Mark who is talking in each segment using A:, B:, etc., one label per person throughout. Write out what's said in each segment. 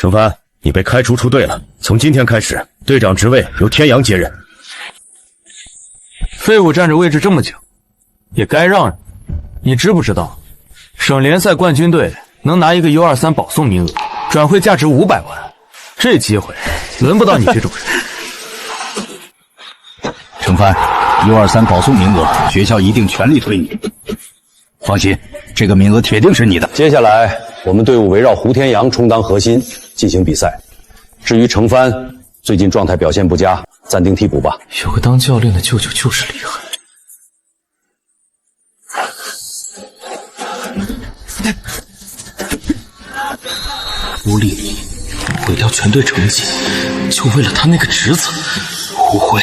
A: 程帆，你被开除出队了，从今天开始，队长职位由天阳接任。
B: 废物占着位置这么久，也该让让。你知不知道，省联赛冠军队能拿一个 U23 保送名额，转会价值500万，这机会轮不到你这种人。
C: 程帆 ，U23 保送名额，学校一定全力推你。放心，这个名额铁定是你的。
D: 接下来，我们队伍围绕胡天阳充当核心进行比赛。至于程帆，最近状态表现不佳，暂定替补吧。
B: 有个当教练的舅舅就是厉害。吴丽丽毁掉全队成绩，就为了他那个侄子。吴辉，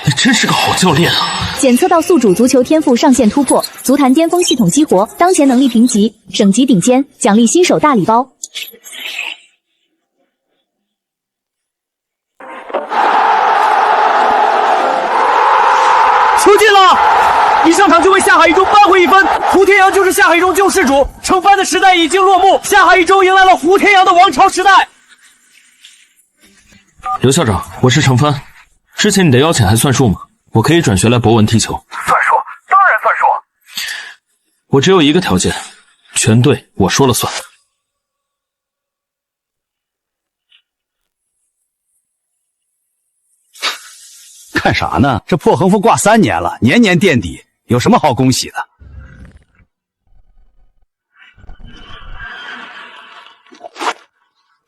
B: 你真是个好教练啊！
E: 检测到宿主足球天赋上限突破，足坛巅峰系统激活，当前能力评级，省级顶尖，奖励新手大礼包。
F: 球进了！一上场就为下海一中扳回一分，胡天阳就是下海一中救世主，程帆的时代已经落幕，下海一中迎来了胡天阳的王朝时代。
B: 刘校长，我是程帆，之前你的邀请还算数吗？我可以转学来博文踢球。
F: 算数，当然算数。
B: 我只有一个条件，全队我说了算。
C: 看啥呢？这破横幅挂3年了，年年垫底，有什么好恭喜的？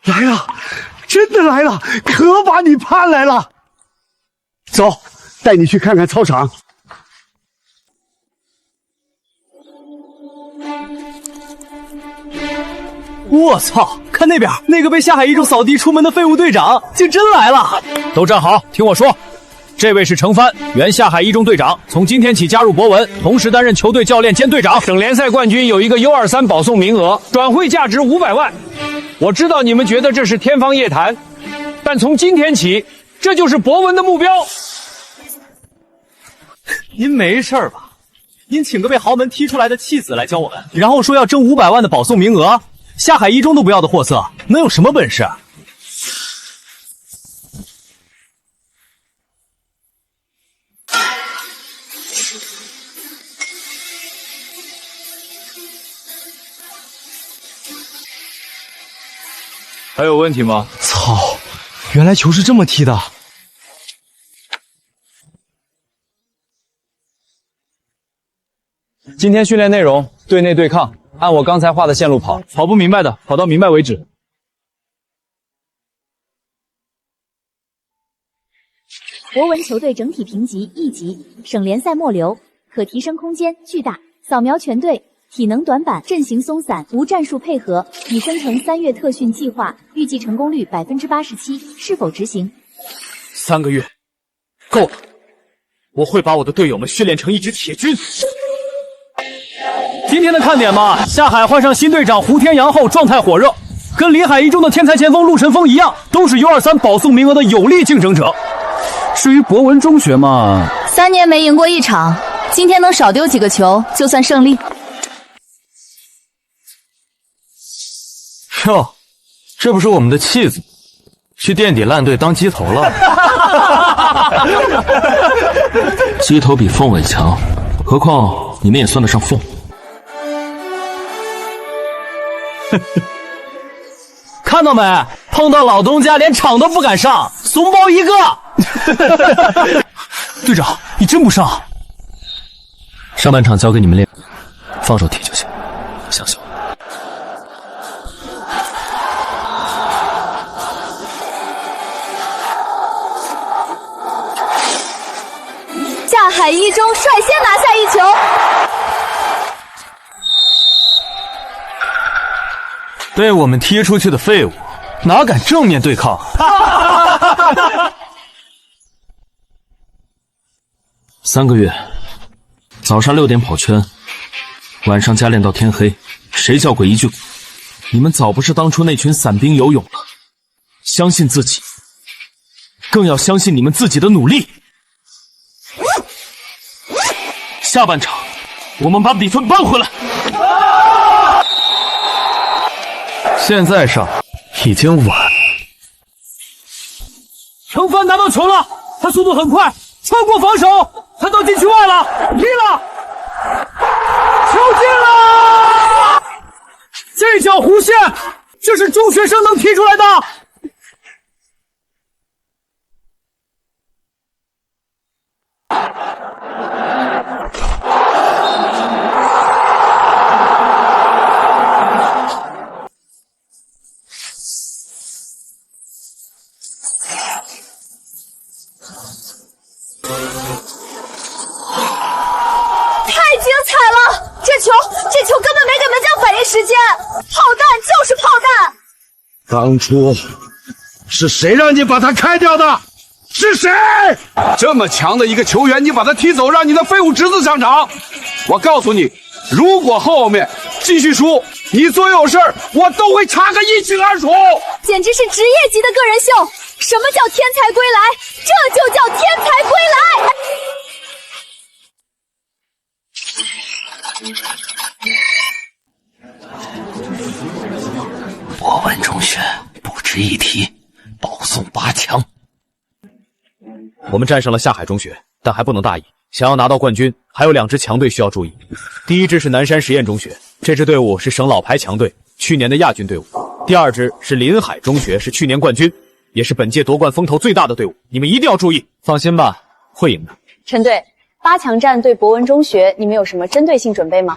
F: 来了，真的来了，可把你盼来了。走，带你去看看操场。我操！看那边，那个被下海一中扫地出门的废物队长，竟真来了！
G: 都站好，听我说。这位是程帆，原下海一中队长，从今天起加入博文，同时担任球队教练兼队长。省联赛冠军有一个 U23 保送名额，转会价值500万。我知道你们觉得这是天方夜谭，但从今天起，这就是博文的目标。
F: 您没事吧？您请个被豪门踢出来的弃子来教我们，然后说要争500万的保送名额，下海一中都不要的货色，能有什么本事？
G: 还有问题吗？
F: 操，原来球是这么踢的。
G: 今天训练内容：队内对抗，按我刚才画的线路跑，跑不明白的跑到明白为止。
E: 博文球队整体评级1级，省联赛末流，可提升空间巨大。扫描全队。体能短板，阵型松散，无战术配合，已生成3月特训计划，预计成功率87%，是否执行
G: ？3个月，够了！我会把我的队友们训练成一支铁军。
F: 今天的看点嘛，下海换上新队长胡天阳后，状态火热，跟临海一中的天才前锋陆晨风一样，都是 U23 保送名额的有力竞争者。至于博文中学嘛
E: ，3年没赢过一场，今天能少丢几个球，就算胜利。
B: 哟，这不是我们的弃子，去垫底烂队当鸡头了。鸡头比凤尾强，何况你们也算得上凤。
F: 看到没？碰到老东家连场都不敢上，怂包一个。队长，你真不上？
B: 上半场交给你们练，放手踢就行，相信我。
E: 下海一中率先拿下一球。
B: 被我们踢出去的废物，哪敢正面对抗？3个月，早上6点跑圈，晚上加练到天黑，谁叫过一句？你们早不是当初那群散兵游泳了。相信自己，更要相信你们自己的努力。下半场，我们把比分扳回来。现在上已经晚。
F: 程帆拿到球了，他速度很快，超过防守，他到禁区外了，踢了，球进了！这脚弧线，这是中学生能踢出来的。
H: 这球根本没给门将反应时间，炮弹就是炮弹。
A: 当初是谁让你把他开掉的？是谁？
I: 这么强的一个球员，你把他踢走，让你的废物侄子上场。我告诉你，如果后面继续输，你所有事儿我都会查个一清二楚。
H: 简直是职业级的个人秀！什么叫天才归来？这就叫天才归来！
C: 博文中学不值一提，保送8强。
G: 我们战胜了下海中学，但还不能大意。想要拿到冠军，还有2支强队需要注意。第一支是南山实验中学，这支队伍是省老牌强队，去年的亚军队伍。第二支是临海中学，是去年冠军，也是本届夺冠风头最大的队伍。你们一定要注意。放心吧，会赢的。
J: 陈队，8强战对博文中学，你们有什么针对性准备吗？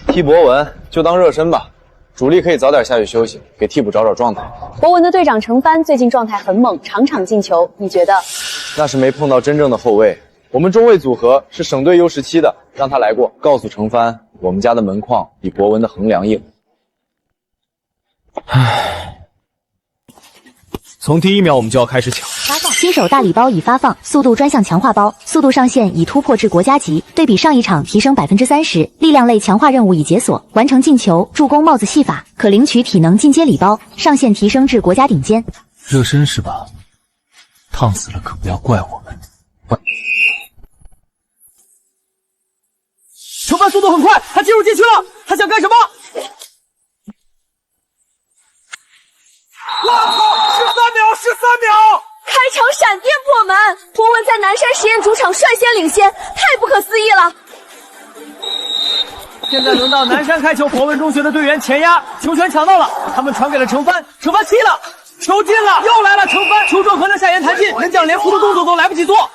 K: 踢博文就当热身吧，主力可以早点下去休息，给替补找找状态。
J: 博文的队长程帆最近状态很猛，场场进球，你觉得？
K: 那是没碰到真正的后卫，我们中卫组合是省队 U17的，让他来过。告诉程帆，我们家的门框比博文的横梁硬。
G: 从第1秒我们就要开始抢。
E: 新手大礼包已发放，速度专项强化包，速度上限已突破至国家级，对比上一场提升30%。力量类强化任务已解锁，完成进球、助攻、帽子戏法，可领取体能进阶礼包，上限提升至国家顶尖。
C: 热身是吧？烫死了可不要怪我们。
F: 程帆速度很快，他进入禁区了，他想干什么？我靠！13秒！
H: 开场闪电破门，博文在南山实验主场率先领先，太不可思议了！
F: 现在轮到南山开球，博文中学的队员前压，球权抢到了，他们传给了程帆，程帆踢了，球进了，又来了程帆，球撞河南下沿弹进，门将连扶的动作都来不及做。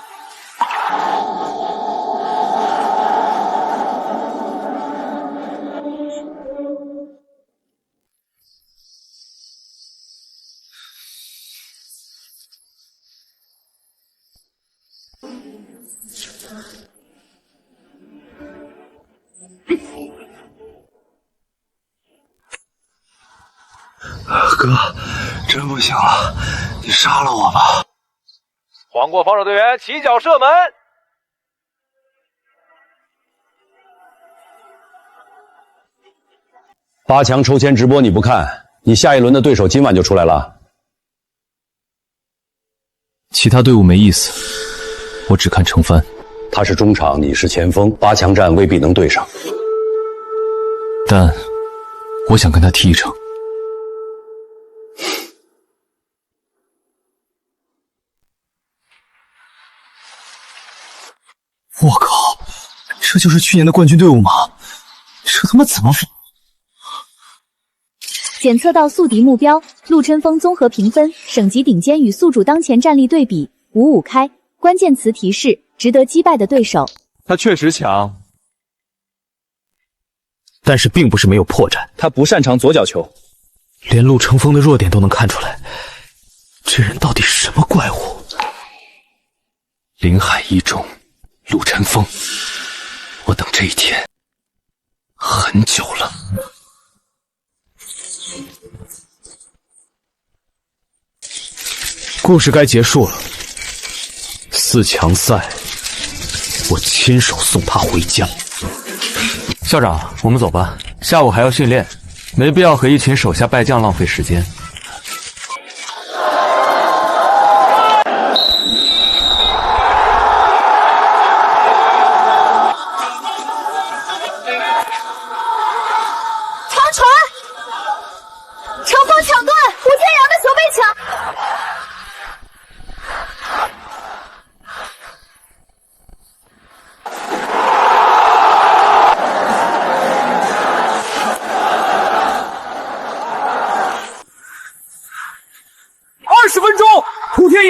I: 哥，真不行了，你杀了我吧！
G: 黄国防守队员起脚射门。
D: 8强抽签直播你不看，你下一轮的对手今晚就出来了。
B: 其他队伍没意思，我只看程帆。
D: 他是中场，你是前锋，8强战未必能对上。
B: 但我想跟他踢一场。
C: 我靠，这就是去年的冠军队伍吗？这他妈怎么
E: 检测到宿敌目标，陆琛峰综合评分，省级顶尖与宿主当前战力对比5-5开。关键词提示：值得击败的对手。
G: 他确实强，但是并不是没有破绽。
F: 他不擅长左脚球，
G: 连陆成风的弱点都能看出来，这人到底什么怪物？
C: 临海一中，陆晨风，我等这一天很久了。
G: 故事该结束了，4强赛，我亲手送他回家。
B: 校长，我们走吧，下午还要训练，没必要和一群手下败将浪费时间。
H: 长传，程峰抢断，胡天阳的球被抢。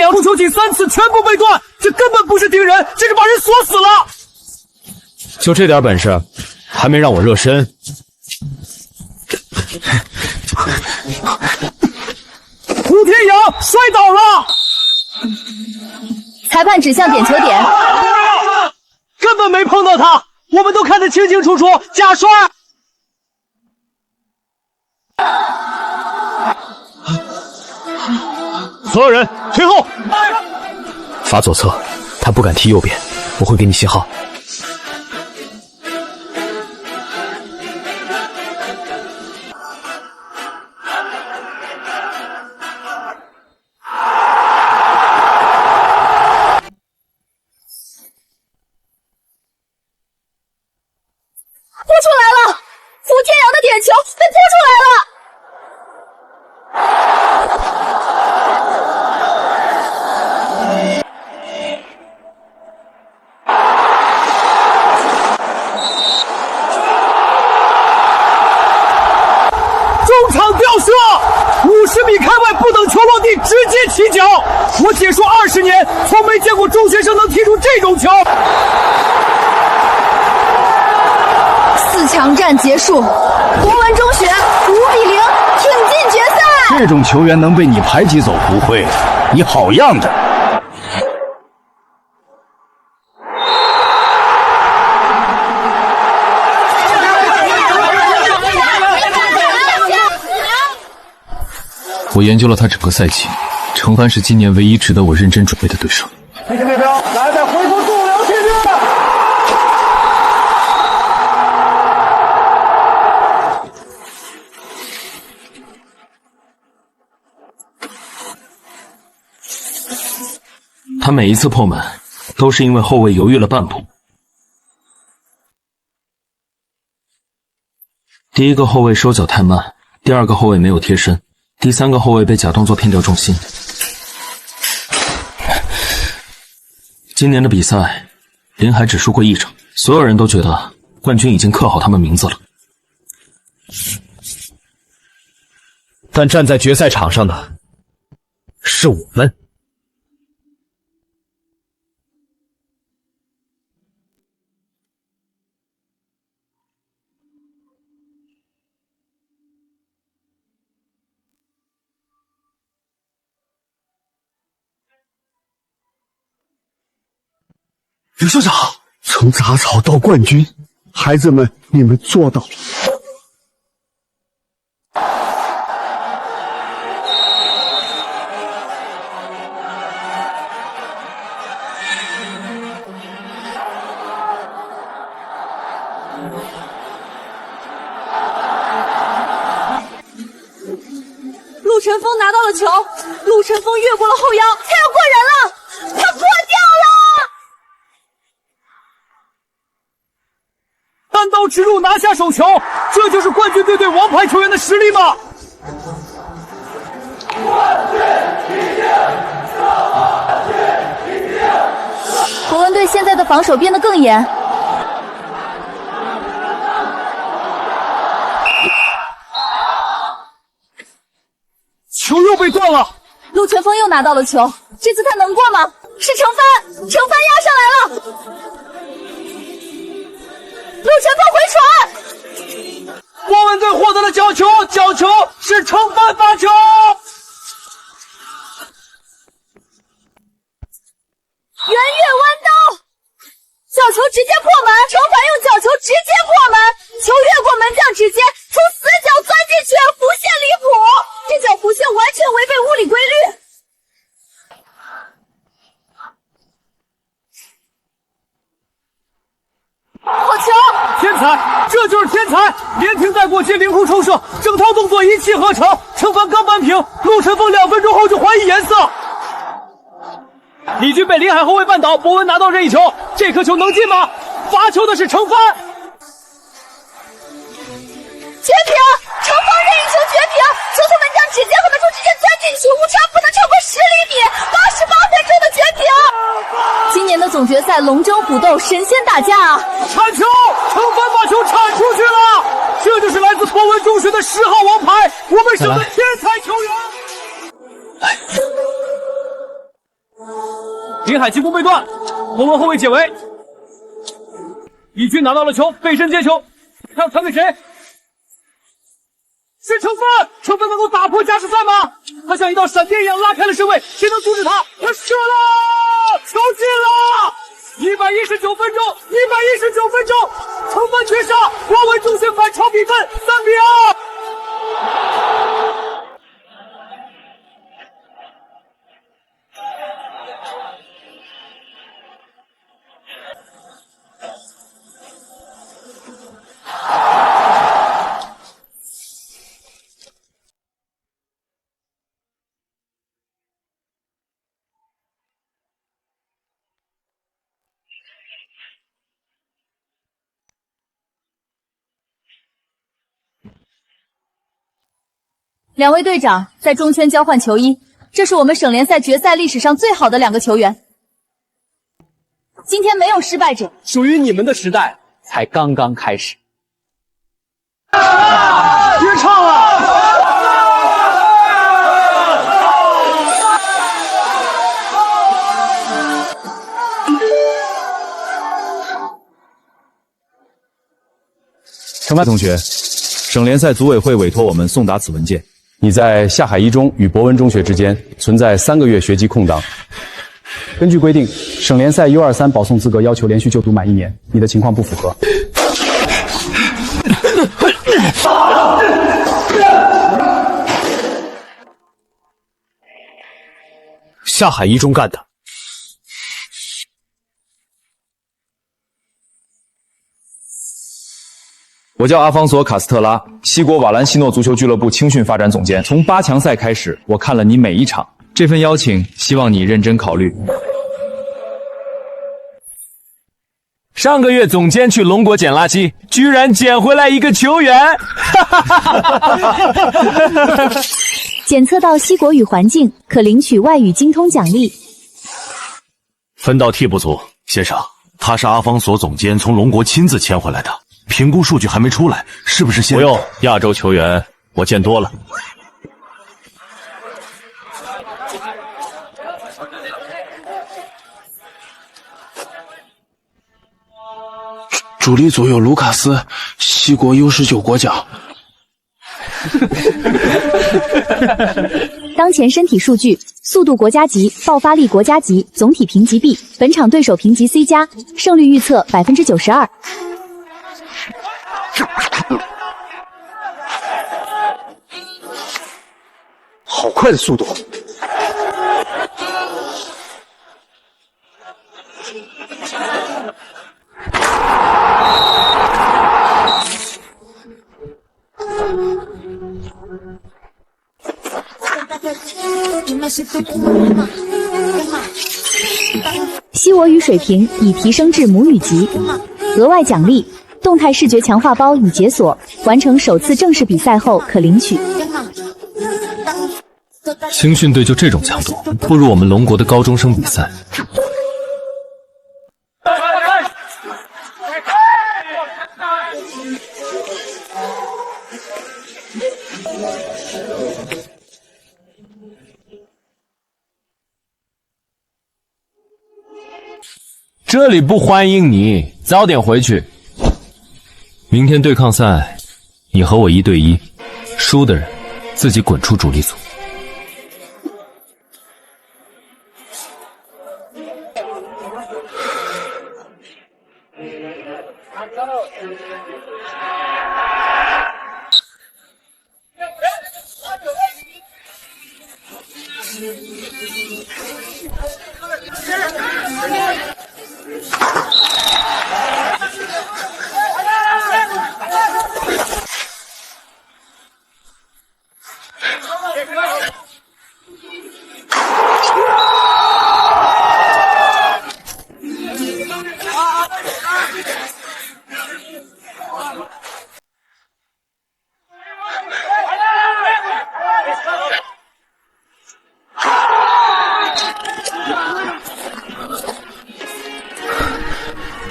F: 阳出球仅3次全部被断，这根本不是盯人，这是把人锁死了。
G: 就这点本事，还没让我热身。
F: 胡天阳摔倒了，
H: 裁判指向点球点，
F: 根本没碰到他，我们都看得清清楚楚，假摔。
G: 所有人退后，罚左侧，他不敢踢右边，我会给你信号。
H: 扑出来了！胡天阳的点球被扑出来了！
F: 中场吊射，50米开外不等球落地直接起脚。我解说20年，从没见过中学生能踢出这种球。
H: 4强战结束，博文中学5比0挺进决赛。
A: 这种球员能被你排挤走，不会，你好样的！
B: 我研究了他整个赛季，程帆是今年唯一值得我认真准备的对手。
F: 那个目标，来再回头度量体力。
B: 他每一次破门，都是因为后卫犹豫了半步。第一个后卫收脚太慢，第二个后卫没有贴身，第三个后卫被假动作骗掉重心。今年的比赛，林海只输过1场，所有人都觉得冠军已经刻好他们名字了。
G: 但站在决赛场上的是我们。
A: 刘校长，从杂草到冠军，孩子们，你们做到了。
H: 陆晨风拿到了球，陆晨风越过了后腰，他要过人了，他过掉了！
F: 单刀直入拿下手球，这就是冠军队王牌球员的实力吗？
H: 国文队现在的防守变得更严。
F: 球又被断了，
H: 陆晨风又拿到了球，这次他能过吗？是程帆，程帆压上来了。陆晨风回传，
F: 国文队获得了角球，角球是程帆发球，
H: 圆月弯刀，角球直接破门，程帆用角球直接破门，球越过门将直接从死角钻进去，弧线离谱，这脚弧线完全违背物理规律。好球！
F: 天才，这就是天才！连停带过接，凌空抽射，整套动作一气呵成。程帆刚扳平，陆晨风2分钟后就怀疑颜色。李军被林海后卫绊倒，博文拿到任意球，这颗球能进吗？罚球的是程帆。
H: 绝平！程帆任意球绝平，球从门将直接和门柱之间钻进去，误差不能超过10厘米，88分钟的绝平！今年的总决赛龙争虎斗，神仙打架啊！
F: 铲球，程帆把球铲出去了，这就是来自博文中学的10号王牌，我们省的天才球员。
G: 林海进攻被断，博文后卫解围，一军拿到了球，背身接球，他要传给谁？是程帆，程帆能够打破加时赛吗？他像一道闪电一样拉开了身位，谁能阻止他？他射了，球进了！119分钟，119分钟，程帆绝杀，国文中学反超比分3-2。
H: 两位队长在中圈交换球衣，这是我们省联赛决赛历史上最好的2个球员。今天没有失败者，
F: 属于你们的时代才刚刚开始。
A: 别唱了！
K: 程帆同学，省联赛组委会委托我们送达此文件。你在下海一中与博文中学之间存在3个月学籍空档。根据规定，省联赛 U23 保送资格要求连续就读满1年，你的情况不符合。
G: 下海一中干的。
K: 我叫阿方索·卡斯特拉，西国瓦兰西诺足球俱乐部青训发展总监。从8强赛开始，我看了你每一场。这份邀请，希望你认真考虑。
B: 上个月总监去龙国捡垃圾，居然捡回来一个球员。
E: 检测到西国语环境，可领取外语精通奖励。
L: 分到替补组，先生，他是阿方索总监从龙国亲自签回来的。评估数据还没出来，是不是先？
G: 不用，亚洲球员我见多了。
M: 主力组有卢卡斯，西国 U19 国脚。
E: 当前身体数据：速度国家级，爆发力国家级，总体评级 B， 本场对手评级 C+，胜率预测92%。
A: 好快的速度！
E: 西我语水平已提升至母语级，额外奖励：动态视觉强化包已解锁，完成首次正式比赛后可领取。
B: 青训队就这种强度，不如我们龙国的高中生比赛。这里不欢迎你，早点回去。明天对抗赛，你和我1对1，输的人自己滚出主力组。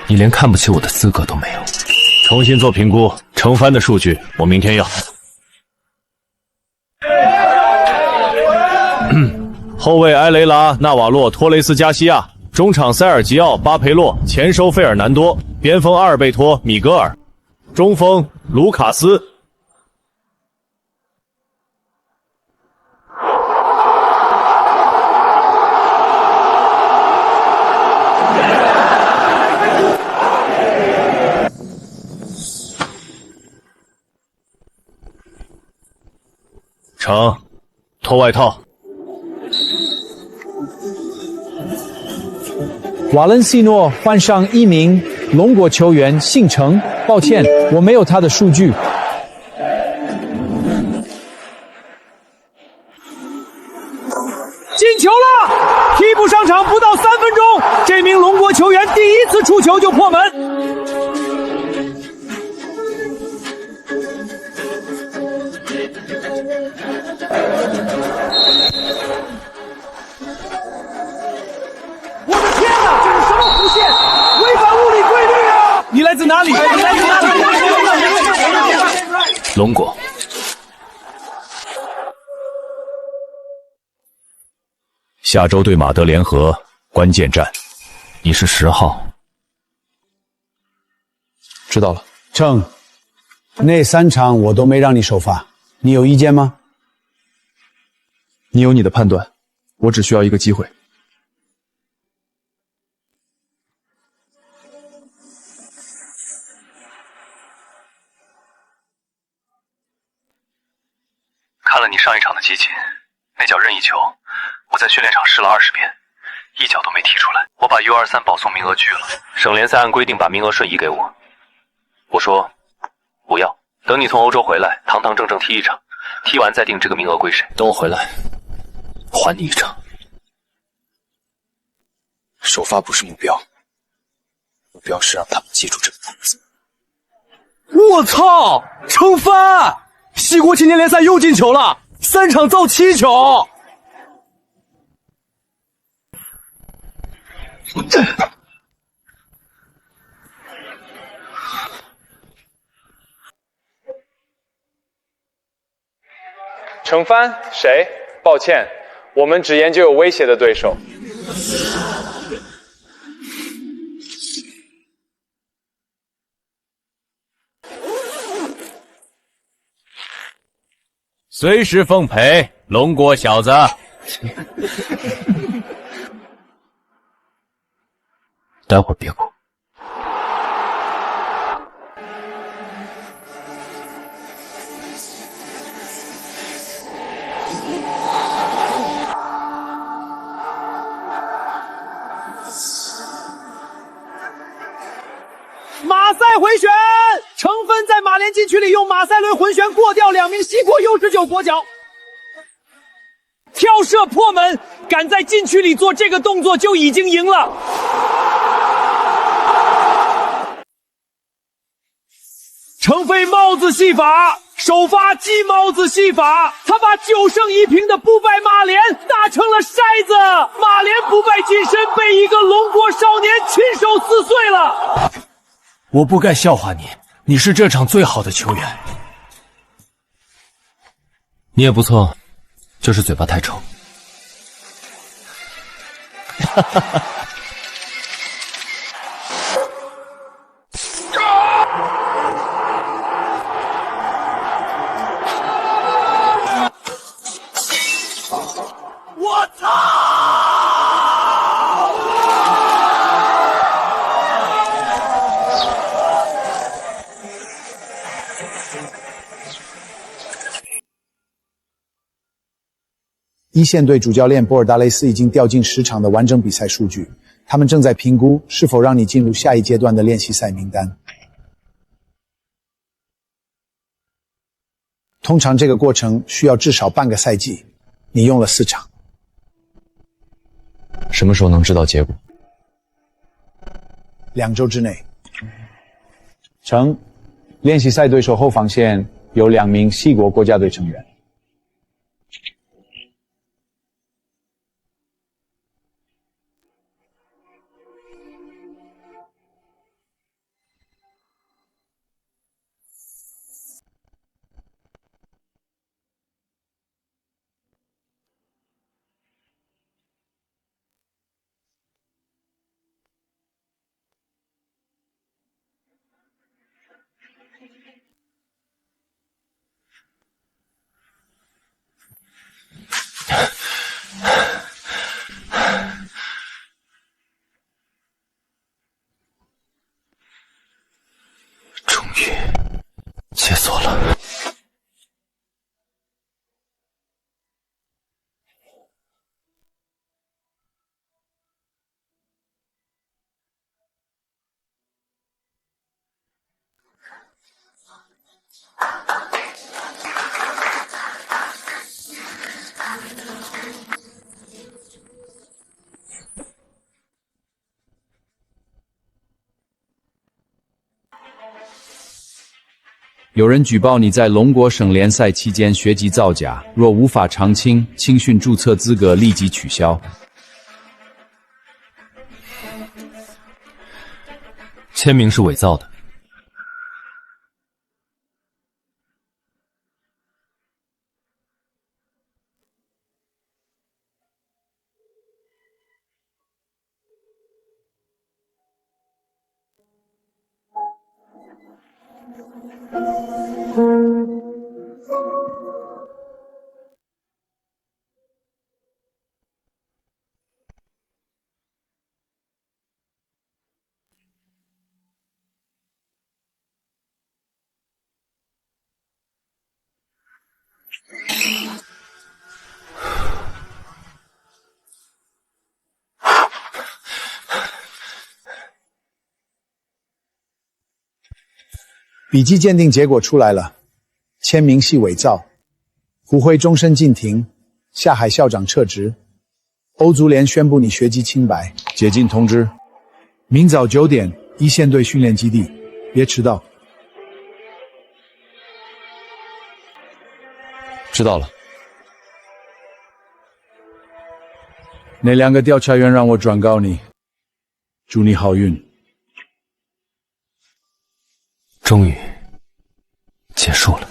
B: 你连看不起我的资格都没有。
L: 重新做评估，程帆的数据我明天要。
G: 后卫埃雷拉、纳瓦洛、托雷斯加西亚，中场塞尔吉奥·巴佩洛，前锋费尔南多，边锋阿尔贝托·米格尔，中锋卢卡斯。成，脱外套。
F: 瓦伦西诺换上一名龙果球员，姓程。抱歉，我没有他的数据。进球了！替补上场不到3分钟，这名龙国球员第一次触球就破门。我的天哪，这是什么弧线？违反物理规律啊！你来自哪里？
B: 龙果。
K: 下周对马德联合关键战，
B: 你是10号。
K: 知道了。
N: 称，那3场我都没让你首发，你有意见吗？
K: 你有你的判断，我只需要一个机会。
C: 看了你上一场的激情，那脚任意球，我在训练场试了20遍，一脚都没踢出来。我把 U23 保送名额拒了，省联赛按规定把名额瞬移给我。我说不要，等你从欧洲回来，堂堂正正踢一场，踢完再定这个名额归谁。
B: 等我回来，还你一场。
M: 首发不是目标，目标是让他们记住这个名字。
F: 我操！成翻！西国青年联赛又进球了，3场造7球。
O: 成帆？谁？抱歉，我们只研究有威胁的对手。
G: 随时奉陪，龙国小子。
B: 待会儿别哭。
F: 马赛回旋，成分在马联禁区里用马赛轮回旋过掉2名西国 U19 国脚，跳射破门，敢在禁区里做这个动作就已经赢了。程飞帽子戏法，首发鸡帽子戏法，他把9胜1平的不败马联打成了筛子，马联不败金身被一个龙国少年亲手撕碎了。
G: 我不该笑话你，你是这场最好的球员。
B: 你也不错，就是嘴巴太臭。哈哈哈。
F: 我操！
N: 一线队主教练波尔达雷斯已经调进10场的完整比赛数据，他们正在评估是否让你进入下一阶段的练习赛名单。通常这个过程需要至少半个赛季，你用了4场。
K: 什么时候能知道结果
N: ？2周之内。成，练习赛对手后防线有2名西国国家队成员。
L: 解锁了。
K: 有人举报你在龙国省联赛期间学籍造假，若无法偿清，青训注册资格立即取消。
B: 签名是伪造的。
N: 笔迹鉴定结果出来了，签名系伪造，胡辉终身禁停，下海校长撤职，欧足联宣布你学籍清白，解禁通知，明早9点一线队训练基地，别迟到。
K: 知道了。那2个调查员让我转告你，祝你好运。
B: 终于结束了。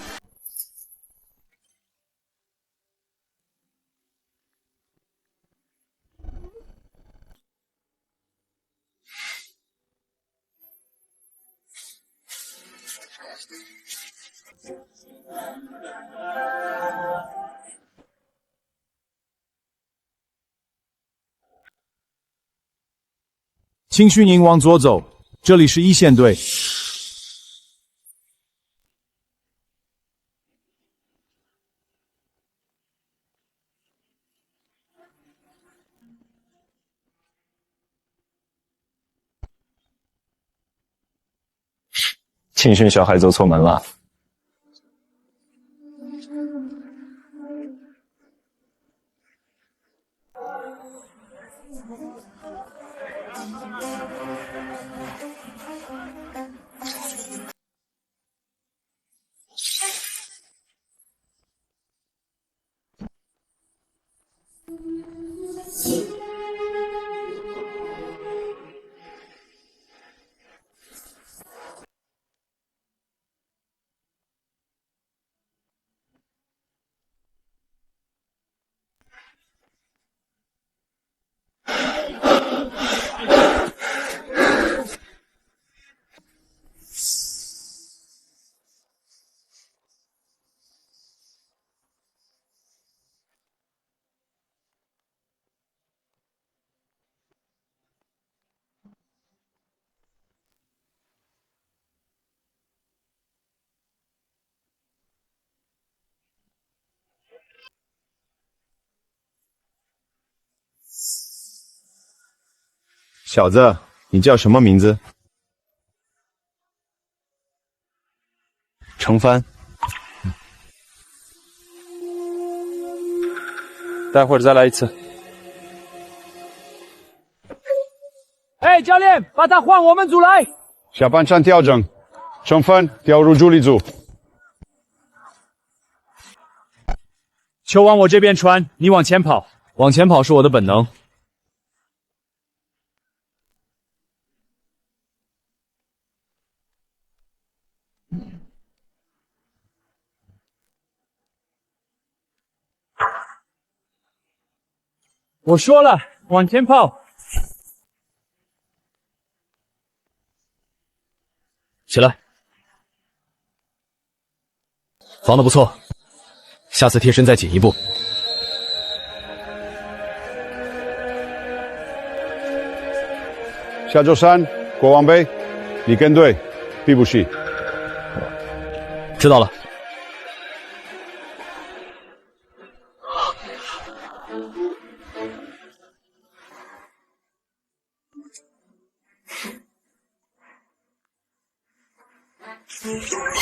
N: 青训营往左走，这里是一线队。
O: 青训小孩走错门了。
P: 小子，你叫什么名字？
O: 程帆。待会儿再来一次。
F: 哎，教练，把他换我们组来。
I: 下半场调整，程帆调入主力组。
F: 球往我这边传，你往前跑。
G: 往前跑是我的本能。
F: 我说了，往前跑。
B: 起来，防得不错，下次贴身再紧一步。
I: 下周3，国王杯，你跟队，必不系。
G: 知道了。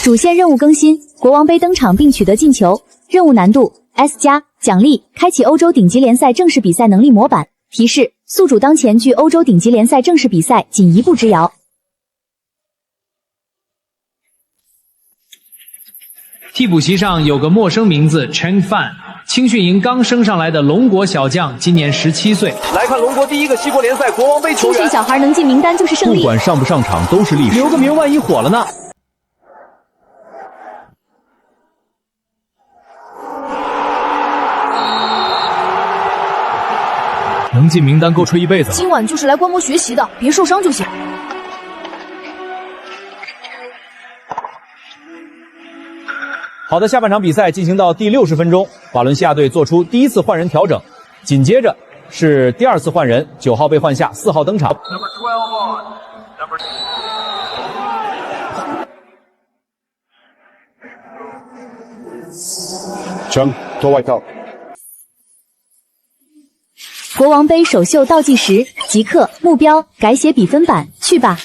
E: 主线任务更新，国王杯登场并取得进球，任务难度 S+，奖励开启欧洲顶级联赛正式比赛能力模板。提示：宿主当前距欧洲顶级联赛正式比赛仅一步之遥。
F: 替补席上有个陌生名字 Cheng Fan， 青训营刚升上来的龙国小将，今年17岁。
G: 来看龙国第一个西国联赛国王杯球员，
E: 青训小孩能进名单就是胜利。
K: 不管上不上场都是历史。
G: 留个名，万一火了呢？
F: 能进名单够吹一辈子。
H: 今晚就是来观摩学习的，别受伤就行。
G: 好的，下半场比赛进行到第60分钟，瓦伦西亚队做出第一次换人调整，紧接着是第二次换人，9号被换下，4号登场。
N: 成，拖外套。
E: 国王杯首秀倒计时即刻，目标改写比分板，去吧！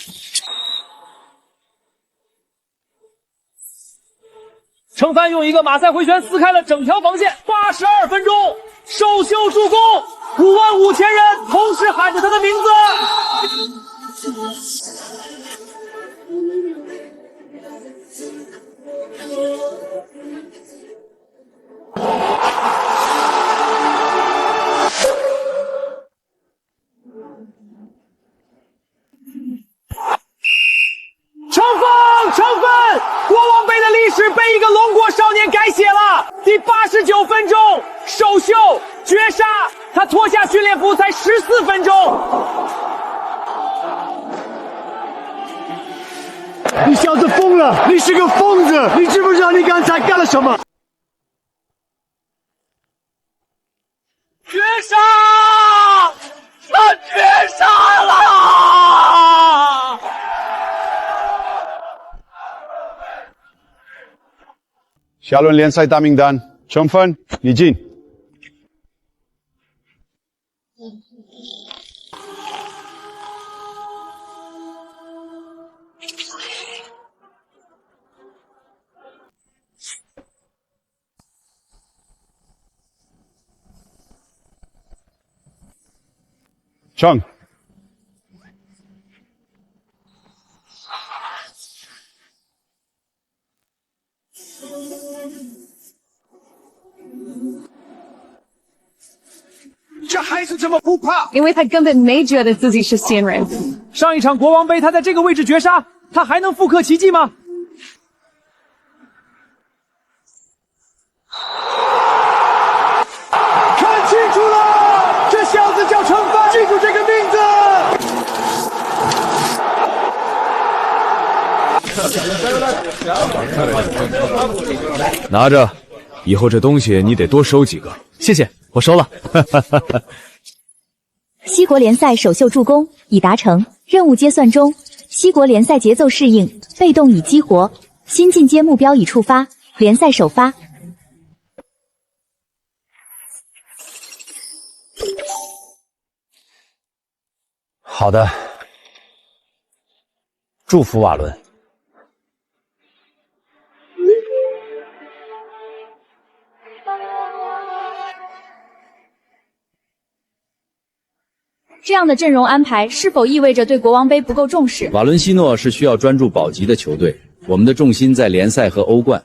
F: 程帆用一个马赛回旋撕开了整条防线。82分钟，首秀助攻，55000人同时喊着他的名字。成分，国王杯的历史被一个龙国少年改写了。第89分钟，首秀绝杀，他脱下训练服才14分钟。
A: 你小子疯了！你是个疯子！你知不知道你刚才干了什么？
F: 绝杀！他绝杀了！
N: 下轮联赛大名单，成分你进。成。
I: 这孩子怎么不怕？
J: 因为他根本没觉得自己是新人。
F: 上一场国王杯他在这个位置绝杀，他还能复刻奇迹吗？看清楚了，这小子叫程帆，记住这个名字。
K: 拿着，以后这东西你得多收几个。
F: 谢谢，我收了。
E: 西国联赛首秀助攻已达成，任务结算中。西国联赛节奏适应，被动已激活，新进阶目标已触发，联赛首发。
D: 好的，祝福瓦伦。
H: 这样的阵容安排是否意味着对国王杯不够重视？
K: 瓦伦西诺是需要专注保级的球队，我们的重心在联赛和欧冠。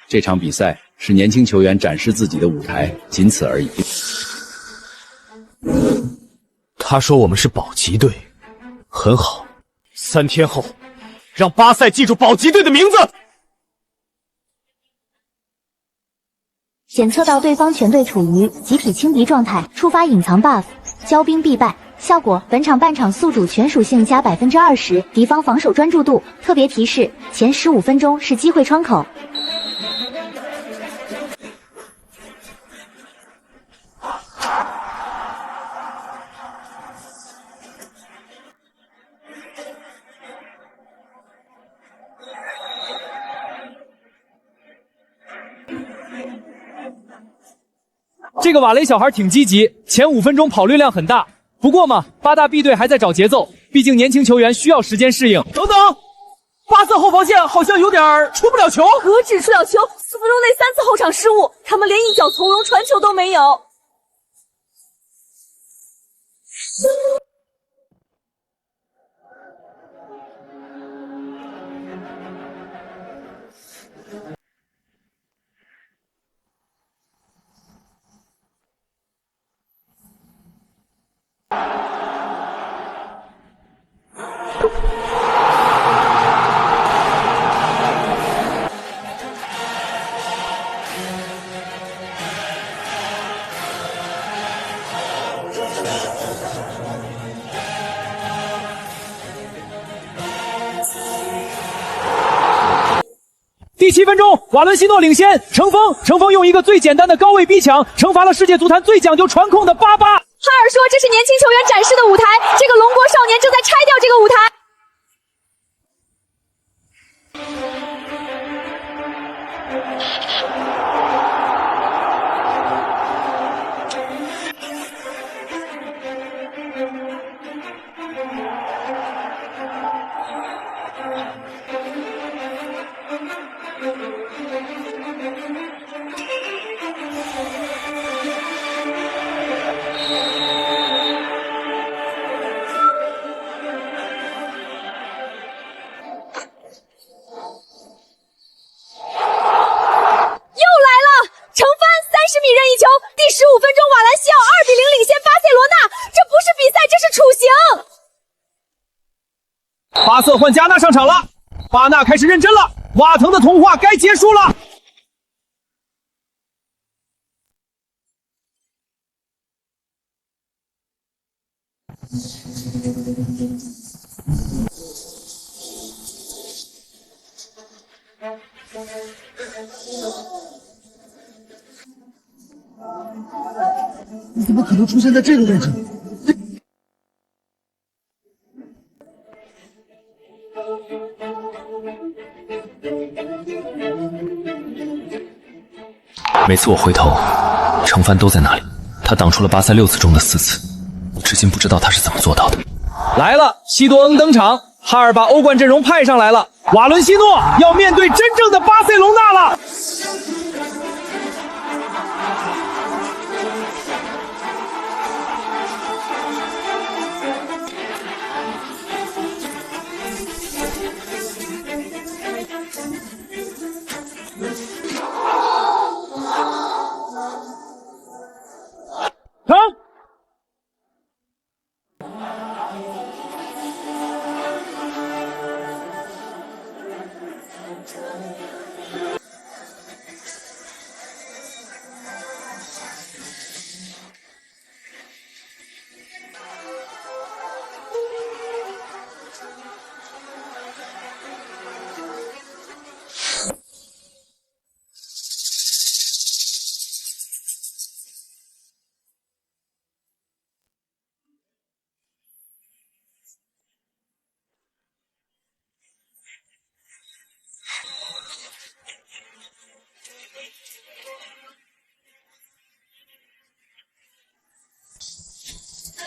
K: 这场比赛是年轻球员展示自己的舞台，仅此而已。
G: 他说我们是保级队，很好。3天后，让巴塞记住保级队的名字。
E: 检测到对方全队处于集体轻敌状态，触发隐藏 buff， 骄兵必败。效果：本场半场宿主全属性加 20%， 敌方防守专注度。特别提示：前15分钟是机会窗口。
F: 这个瓦雷小孩挺积极，前5分钟跑率量很大。不过嘛，八大 B 队还在找节奏，毕竟年轻球员需要时间适应。等等，巴瑟后防线好像有点出不了球。
H: 何止出了球，4分钟内3次后场失误，他们连一脚从容传球都没有。
F: 第7分钟，瓦伦西诺领先，程峰用一个最简单的高位逼抢，惩罚了世界足坛最讲究传控的巴巴。
H: 哈尔说这是年轻球员展示的舞台，这个龙国少年正在拆掉这个舞台。
F: 巴瑟换加纳上场了，巴纳开始认真了，瓦腾的童话该结束了。
A: 你怎么可能出现在这个位置？
C: 每次我回头，程帆都在那里。他挡出了巴塞6次中的4次，至今不知道他是怎么做到的。
F: 来了，西多恩登场，哈尔把欧冠阵容派上来了，瓦伦西诺要面对真正的巴塞隆纳了。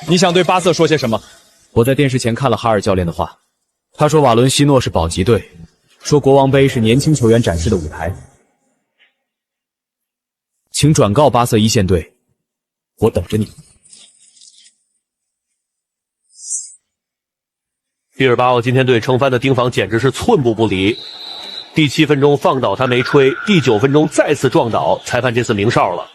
G: 你想对巴瑟说些什么？
K: 我在电视前看了哈尔教练的话，他说瓦伦西诺是保级队，说国王杯是年轻球员展示的舞台。请转告巴瑟一线队，我等着你。
C: 毕尔巴鄂今天对程帆的盯防简直是寸步不离。第7分钟放倒他没吹，第9分钟再次撞倒，裁判这次明哨了。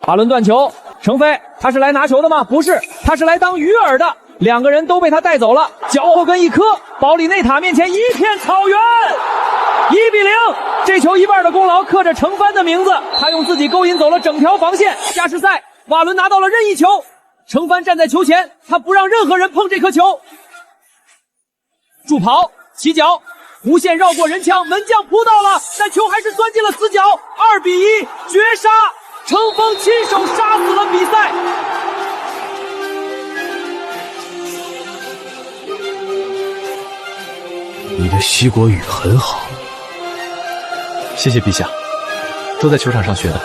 F: 巴伦断球，程飞，他是来拿球的吗？不是，他是来当鱼饵的。2个人都被他带走了，脚后跟一磕，保里内塔面前一片草原。1比0，这球一半的功劳刻着程帆的名字，他用自己勾引走了整条防线。加时赛，瓦伦拿到了任意球，程帆站在球前，他不让任何人碰这颗球。助跑，起脚，弧线绕过人墙，门将扑到了，但球还是钻进了死角。2比1，绝杀。程峰亲手杀死了比赛。
K: 你的西国语很好。
G: 谢谢陛下，都在球场上学的。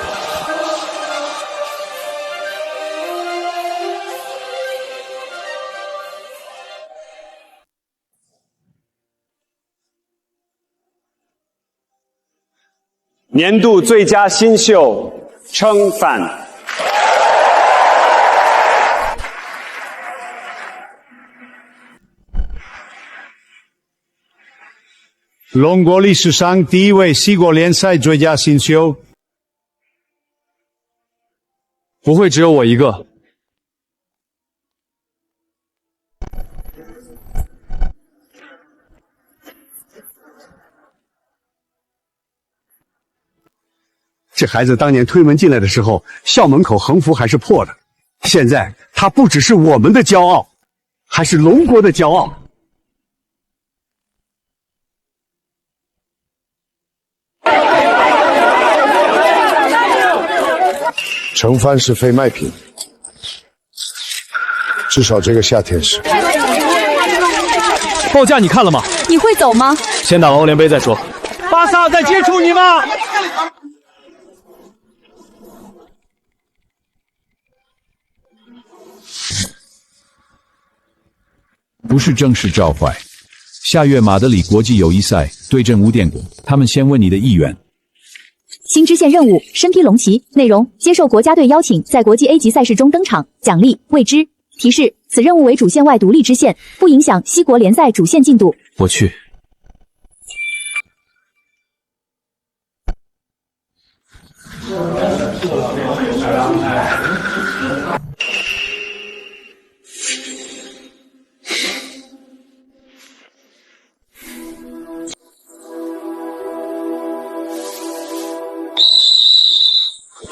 Q: 年度最佳新秀称范。
N: 龙国历史上第一位西国联赛最佳新秀。
O: 不会只有我一个。
I: 这孩子当年推门进来的时候，校门口横幅还是破的。现在他不只是我们的骄傲，还是龙国的骄傲。
N: 盛帆是非卖品，至少这个夏天是。
G: 报价你看了吗？
H: 你会走吗？
G: 先打完欧联杯再说。
F: 巴萨在接触你吗？
K: 不是正式召唤。下月马德里国际友谊赛对阵无电国，他们先问你的意愿。
E: 新支线任务：身披龙旗。内容：接受国家队邀请，在国际 A 级赛事中登场。奖励：未知。提示：此任务为主线外独立支线，不影响西国联赛主线进度。
B: 我去。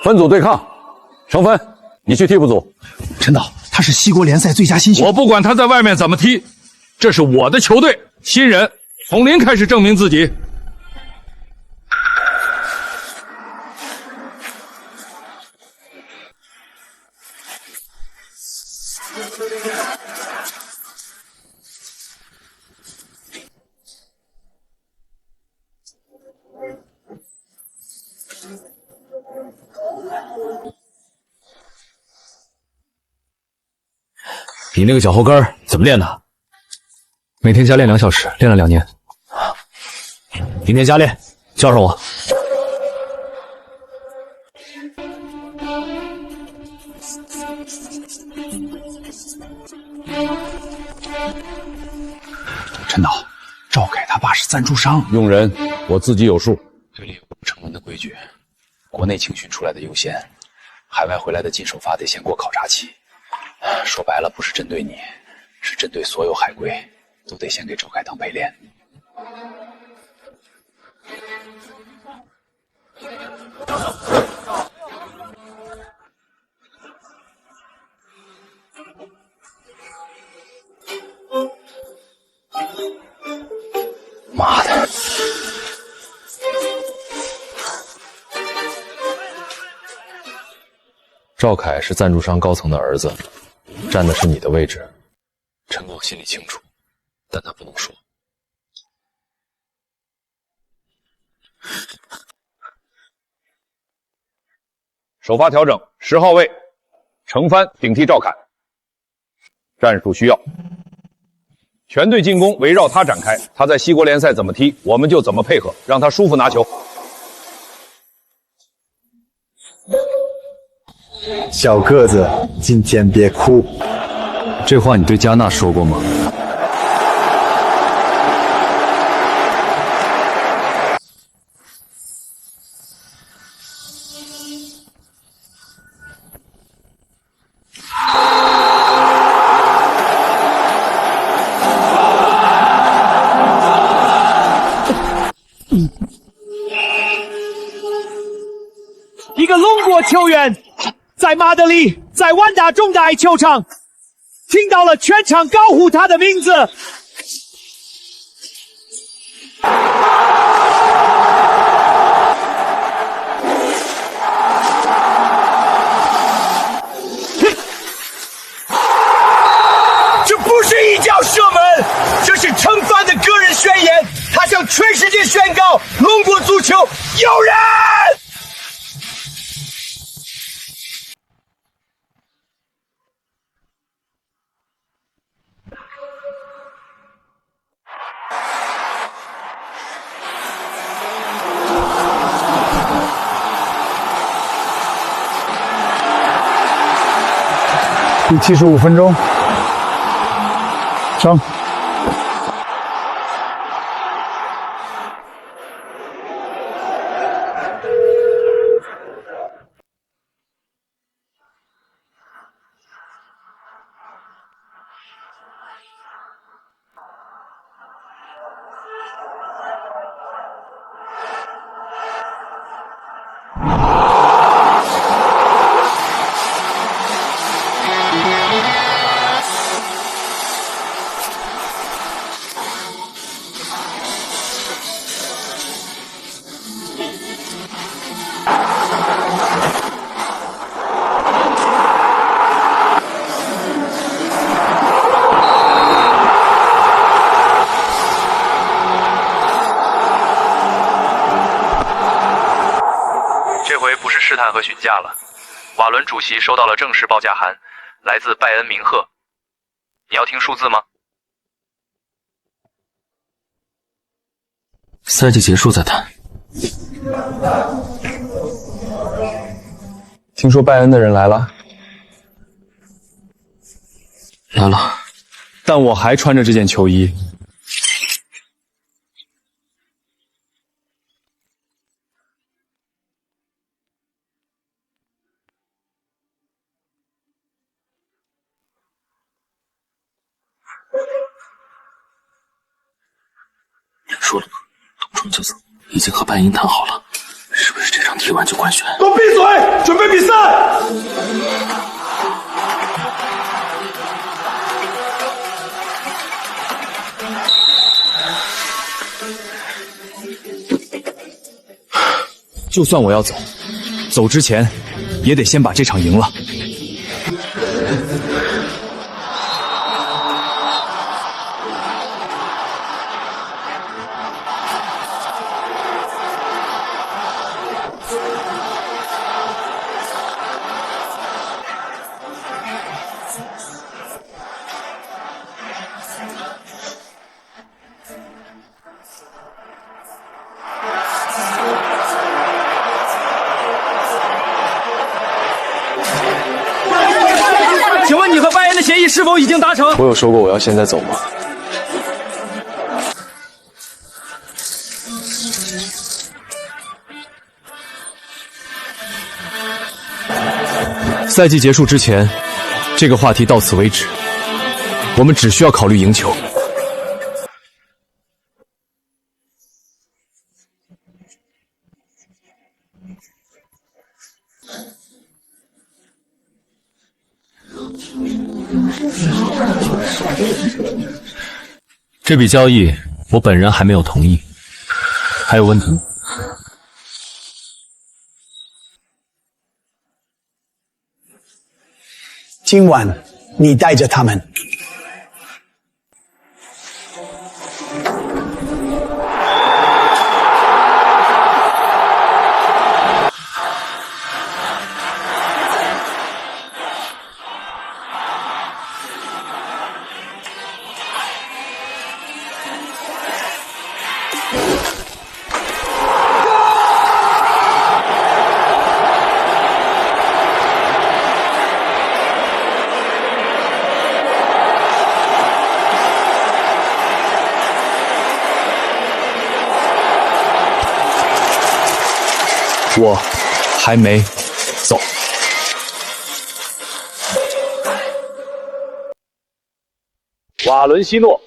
D: 分组对抗，程帆，你去替补组。
A: 陈导，他是西国联赛最佳新秀。
G: 我不管他在外面怎么踢，这是我的球队，新人从零开始证明自己。你那个脚后跟怎么练的？每天加练2小时，练了2年。明天加练，叫上我。
A: 陈导，赵凯他爸是赞助商，
D: 用人我自己有数。
R: 队里有不成文的规矩，国内青训出来的优先，海外回来的进首发得先过考察期。说白了，不是针对你，是针对所有海归，都得先给周凯当陪练。妈的！
B: 赵凯是赞助商高层的儿子，站的是你的位置。
R: 陈哥我心里清楚，但他不能说。
I: 首发调整，10号位，程帆顶替赵凯。战术需要，全队进攻围绕他展开，他在西国联赛怎么踢，我们就怎么配合，让他舒服拿球。
N: 小个子，今天别哭。
K: 这话你对加纳说过吗？
F: 一个龙国球员在马德里，在万达中大球场听到了全场高呼他的名字。这不是一脚射门，这是程帆的个人宣言，他向全世界宣告龙国足球有人。
N: 第75分钟，上。
C: 试探和询价了。瓦伦主席收到了正式报价函，来自拜恩明赫。你要听数字吗？
B: 赛季结束再谈。
O: 听说拜恩的人来了。
B: 来了，
K: 但我还穿着这件球衣。
B: 说了，动冲就走，已经和拜因谈好了，是不是这场踢完就官宣？
F: 都闭嘴，准备比赛！
K: 就算我要走，走之前也得先把这场赢了。
F: 请问你和拜恩的协议是否已经达成？
O: 我有说过我要现在走吗？
K: 赛季结束之前，这个话题到此为止。我们只需要考虑赢球。
B: 这笔交易我本人还没有同意，还有问题吗？
S: 今晚你带着他们。
K: 我还没走。
I: 瓦伦西诺、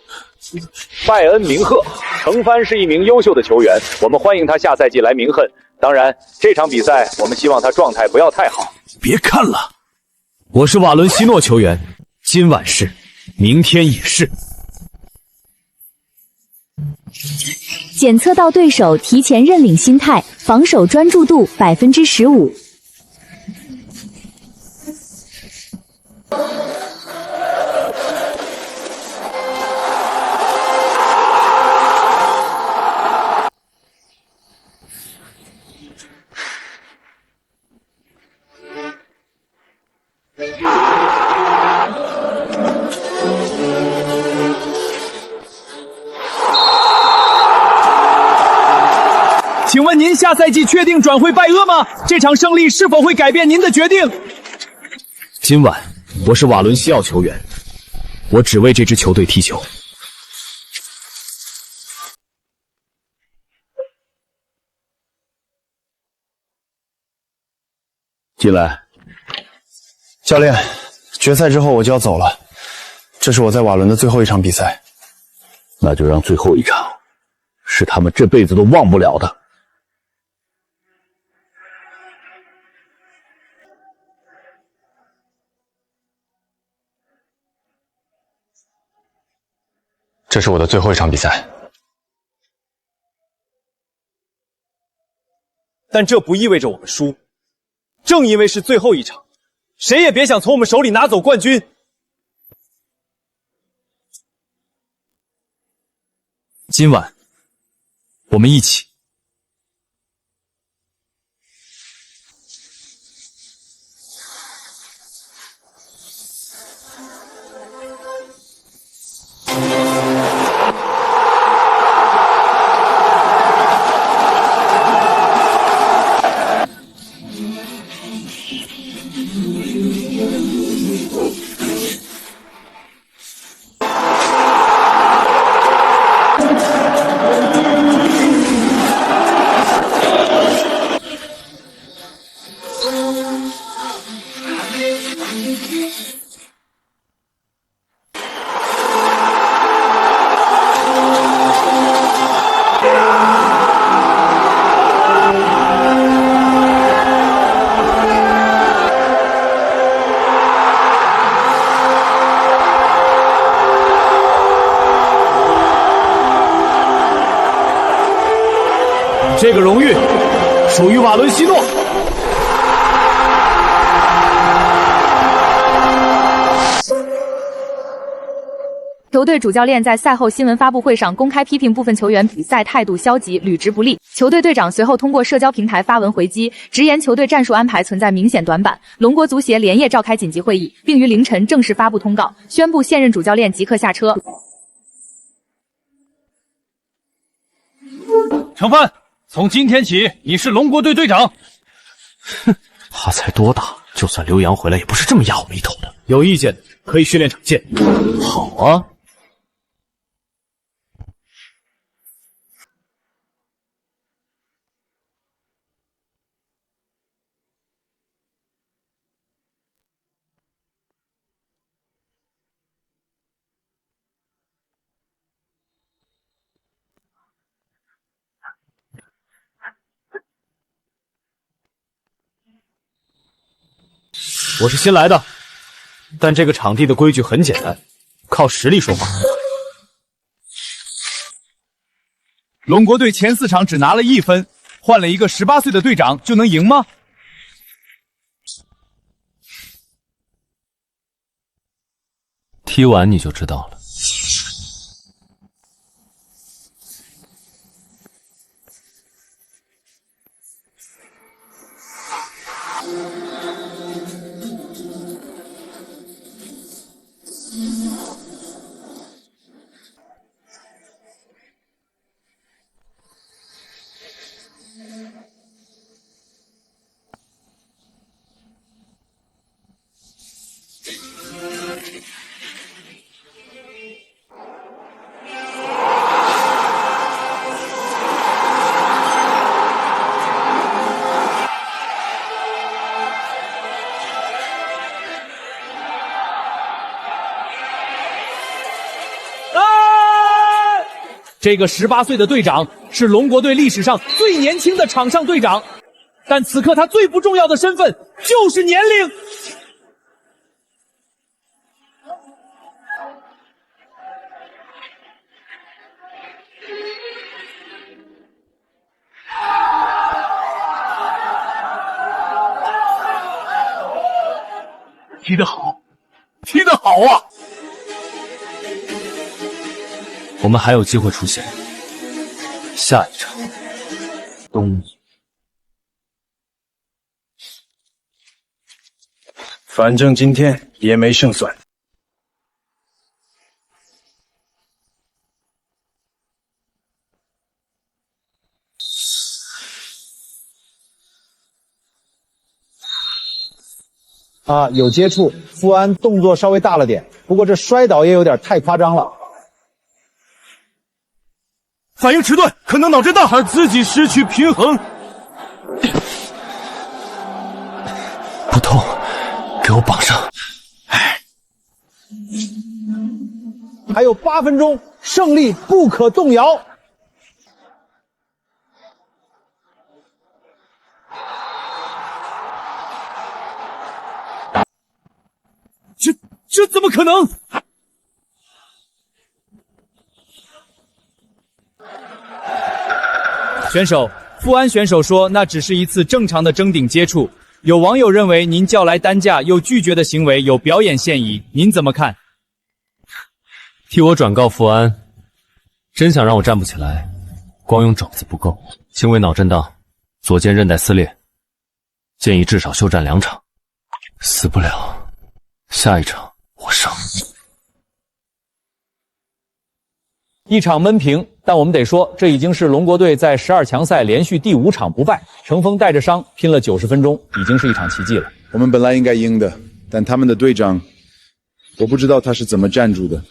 I: 拜恩明赫，程帆是一名优秀的球员，我们欢迎他下赛季来明恨。当然，这场比赛我们希望他状态不要太好。
K: 别看了，我是瓦伦西诺球员，今晚是，明天也是。
E: 检测到对手提前认领心态，防守专注度15%。
F: 请问您下赛季确定转会拜阿吗？这场胜利是否会改变您的决定？
K: 今晚
G: 我是瓦伦西奥球员，我只为这支球队踢球。
K: 进来。教练，决赛之后我就要走了，这是我在瓦伦的最后一场比赛。
L: 那就让最后一场是他们这辈子都忘不了的。
O: 这是我的最后一场比赛，
F: 但这不意味着我们输。正因为是最后一场，谁也别想从我们手里拿走冠军。
G: 今晚，我们一起。这个荣誉属于瓦伦西诺。
J: 球队主教练在赛后新闻发布会上公开批评部分球员比赛态度消极、履职不力。球队队长随后通过社交平台发文回击，直言球队战术安排存在明显短板。龙国足协连夜召开紧急会议，并于凌晨正式发布通告，宣布现任主教练即刻下车。
G: 程帆，从今天起你是龙国队队长。
L: 哼，他才多大？就算刘洋回来，也不是这么压我们一头的。
G: 有意见可以训练场见。
L: 好啊。
G: 我是新来的，但这个场地的规矩很简单，靠实力说话。
F: 龙国队前4场只拿了1分，换了一个18岁的队长就能赢吗？
B: 踢完你就知道了。
F: 这个18岁的队长是龙国队历史上最年轻的场上队长，但此刻他最不重要的身份就是年龄。
G: 踢得好，踢得好啊！我们还有机会出线。下一场，东野。
N: 反正今天也没胜算。啊，有接触，富安动作稍微大了点，不过这摔倒也有点太夸张了。
F: 反应迟钝，可能脑震荡，他自己失去平衡。
B: 不痛，给我绑上。
N: 还有8分钟，胜利不可动摇。
F: 这怎么可能？
G: 选手，富安选手说那只是一次正常的争顶接触。有网友认为您叫来担架又拒绝的行为有表演嫌疑，您怎么看？
B: 替我转告富安，真想让我站不起来，光用肘子不够，轻微脑震荡，左肩韧带撕裂，建议至少休战2场。死不了，下一场我上。
G: 一场闷平，但我们得说，这已经是龙国队在12强赛连续第5场不败。程峰带着伤拼了90分钟，已经是一场奇迹了。
N: 我们本来应该赢的，但他们的队长，我不知道他是怎么站住的。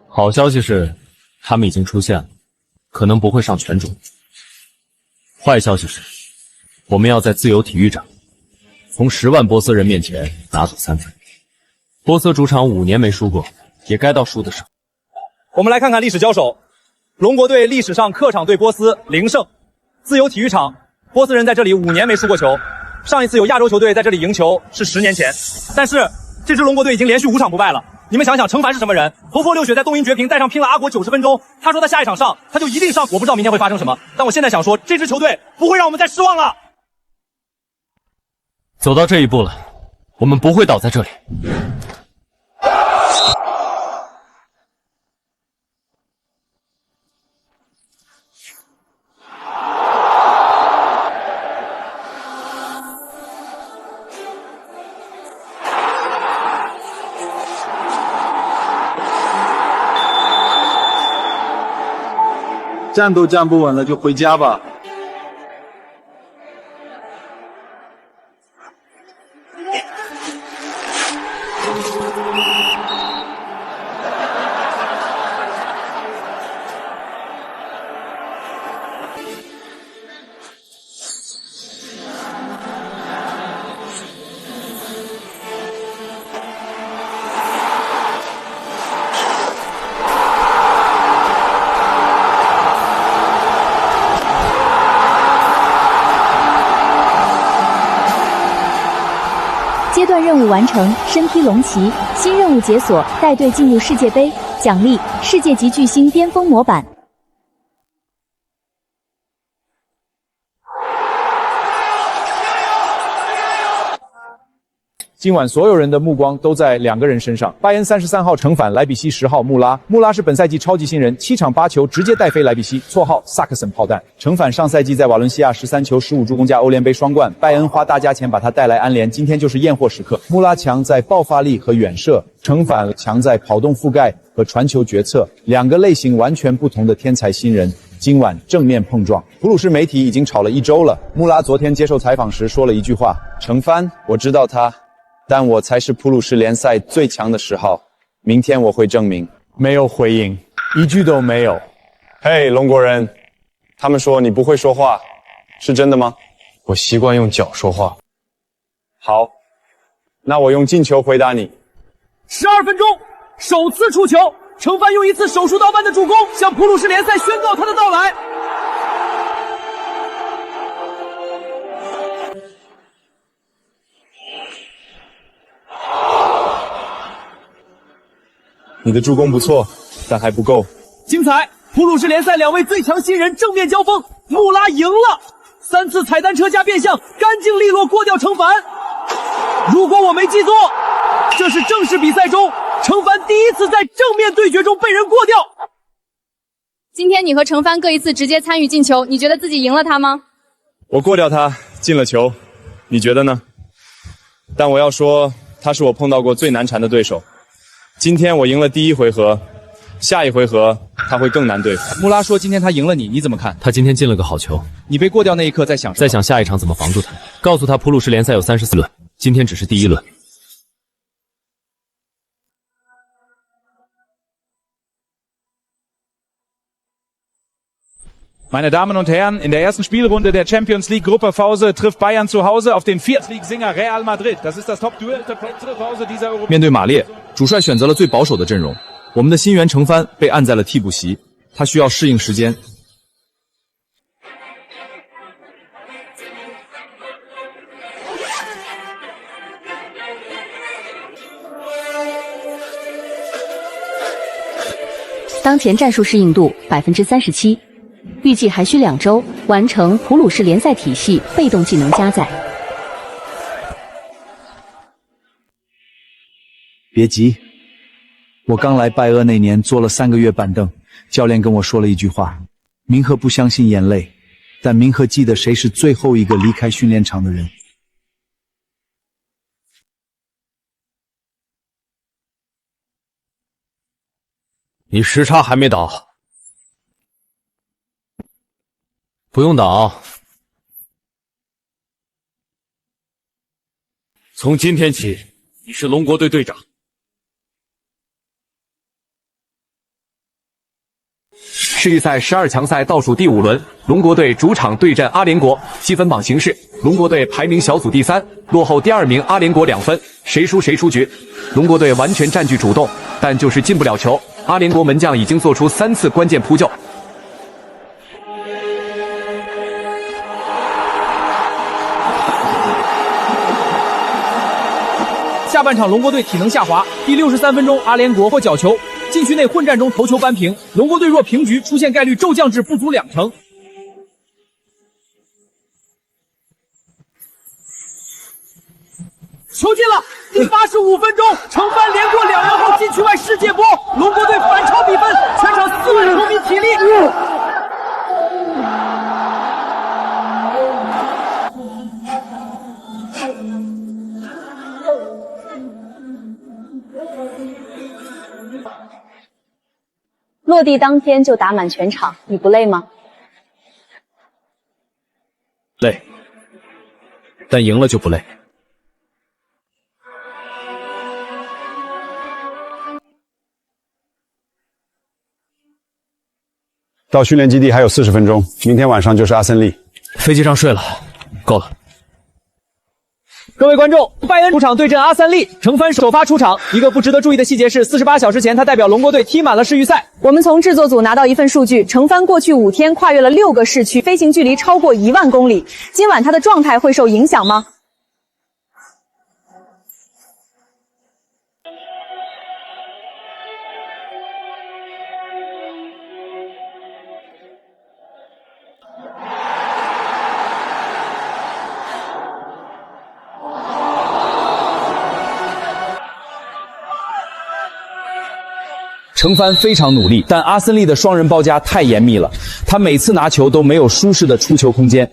B: 好消息是，他们已经出现了，可能不会上全主。坏消息是，我们要在自由体育场从10万波斯人面前拿走3分。波斯主场5年没输过，也该到输的时候。
F: 我们来看看历史交手，龙国队历史上客场对波斯0胜。自由体育场，波斯人在这里5年没输过球，上一次有亚洲球队在这里赢球是10年前。但是这支龙国队已经连续5场不败了。你们想想，程凡是什么人？头破流血在东瀛绝平带上拼了阿国90分钟，他说他下一场上，他就一定上。我不知道明天会发生什么，但我现在想说，这支球队不会让我们再失望了。
B: 走到这一步了，我们不会倒在这里。
N: 站都站不稳了，就回家吧。
E: 阶段任务完成，身披龙旗，新任务解锁，带队进入世界杯，奖励世界级巨星巅峰模板。
G: 今晚所有人的目光都在2个人身上，拜恩33号程返，莱比锡10号穆拉。穆拉是本赛季超级新人，7场8球直接带飞莱比锡，绰号萨克森炮弹。程返上赛季在瓦伦西亚13球15助攻加欧联杯双冠，拜恩花大价钱把他带来安联，今天就是验货时刻。穆拉强在爆发力和远射，程返强在跑动覆盖和传球决策，2个类型完全不同的天才新人。今晚正面碰撞，普鲁士媒体已经吵了1周了。穆拉昨天接受采访时说了一句话：程帆，我知道他，但我才是普鲁士联赛最强的10号，明天我会证明。没有回应，一句都没有。
O: 嘿，龙国人，他们说你不会说话，是真的吗？我习惯用脚说话。好，那我用进球回答你。
F: 12分钟，首次触球，程帆用一次手术刀般的助攻，向普鲁士联赛宣告他的到来。
N: 你的助攻不错，但还不够。
F: 精彩！普鲁士联赛2位最强新人正面交锋，穆拉赢了，3次踩单车加变向，干净利落过掉程帆。如果我没记错，这是正式比赛中程帆第一次在正面对决中被人过掉。
H: 今天你和程帆各一次直接参与进球，你觉得自己赢了他吗？
O: 我过掉他，进了球，你觉得呢？但我要说，他是我碰到过最难缠的对手。今天我赢了第1回合，下一回合他会更难对付。
K: 穆拉说今天他赢了你，你怎么看？
B: 他今天进了个好球。
K: 你被过掉那一刻在想什么？
B: 在想下一场怎么防住他。告诉他普鲁士联赛有34轮，今天只是第1轮。
G: Meine Damen und Herren, in der ersten Spielrunde der Champions League Gruppe Phase trifft Bayern zu Hause auf den Viertligsinger Real Madrid. Das ist das Top-Duell der Phase dieser Europäischen.
K: 面对马列，主帅选择了最保守的阵容。我们的新援程帆被按在了替补席，他需要适应时间。
T: 当前战术适应度37%，预计还需2周完成普鲁士联赛体系被动技能加载。
N: 别急，我刚来拜厄那年坐了3个月板凳，教练跟我说了一句话：明赫不相信眼泪，但明赫记得谁是最后一个离开训练场的人。
B: 你时差还没倒，不用倒。从今天起，你是龙国队队长。
U: 世预赛12强赛倒数第5轮，龙国队主场对阵阿联国。积分榜形势，龙国队排名小组第3，落后第2名阿联国2分，谁输谁出局。龙国队完全占据主动，但就是进不了球。阿联国门将已经做出3次关键扑救。
F: 下半场龙国队体能下滑，第63分钟阿联国获角球，禁区内混战中头球扳平，龙国队若平局，出现概率骤降至不足2成。球进了！第85分钟，程帆连过2人后禁区外世界波，龙国队反超比分，全场4万球迷起立。
H: 落地当天就打满全场，你不累吗？
B: 累，但赢了就不累。
O: 到训练基地还有40分钟，明天晚上就是阿森利。
B: 飞机上睡了，够了。
F: 各位观众，拜恩主场对阵阿森利，程帆首发出场。一个不值得注意的细节是，48小时前他代表龙国队踢满了世预赛。
H: 我们从制作组拿到一份数据，程帆过去5天跨越了6个市区，飞行距离超过1万公里。今晚他的状态会受影响吗？
K: 程帆非常努力，但阿森利的双人包夹太严密了，他每次拿球都没有舒适的出球空间。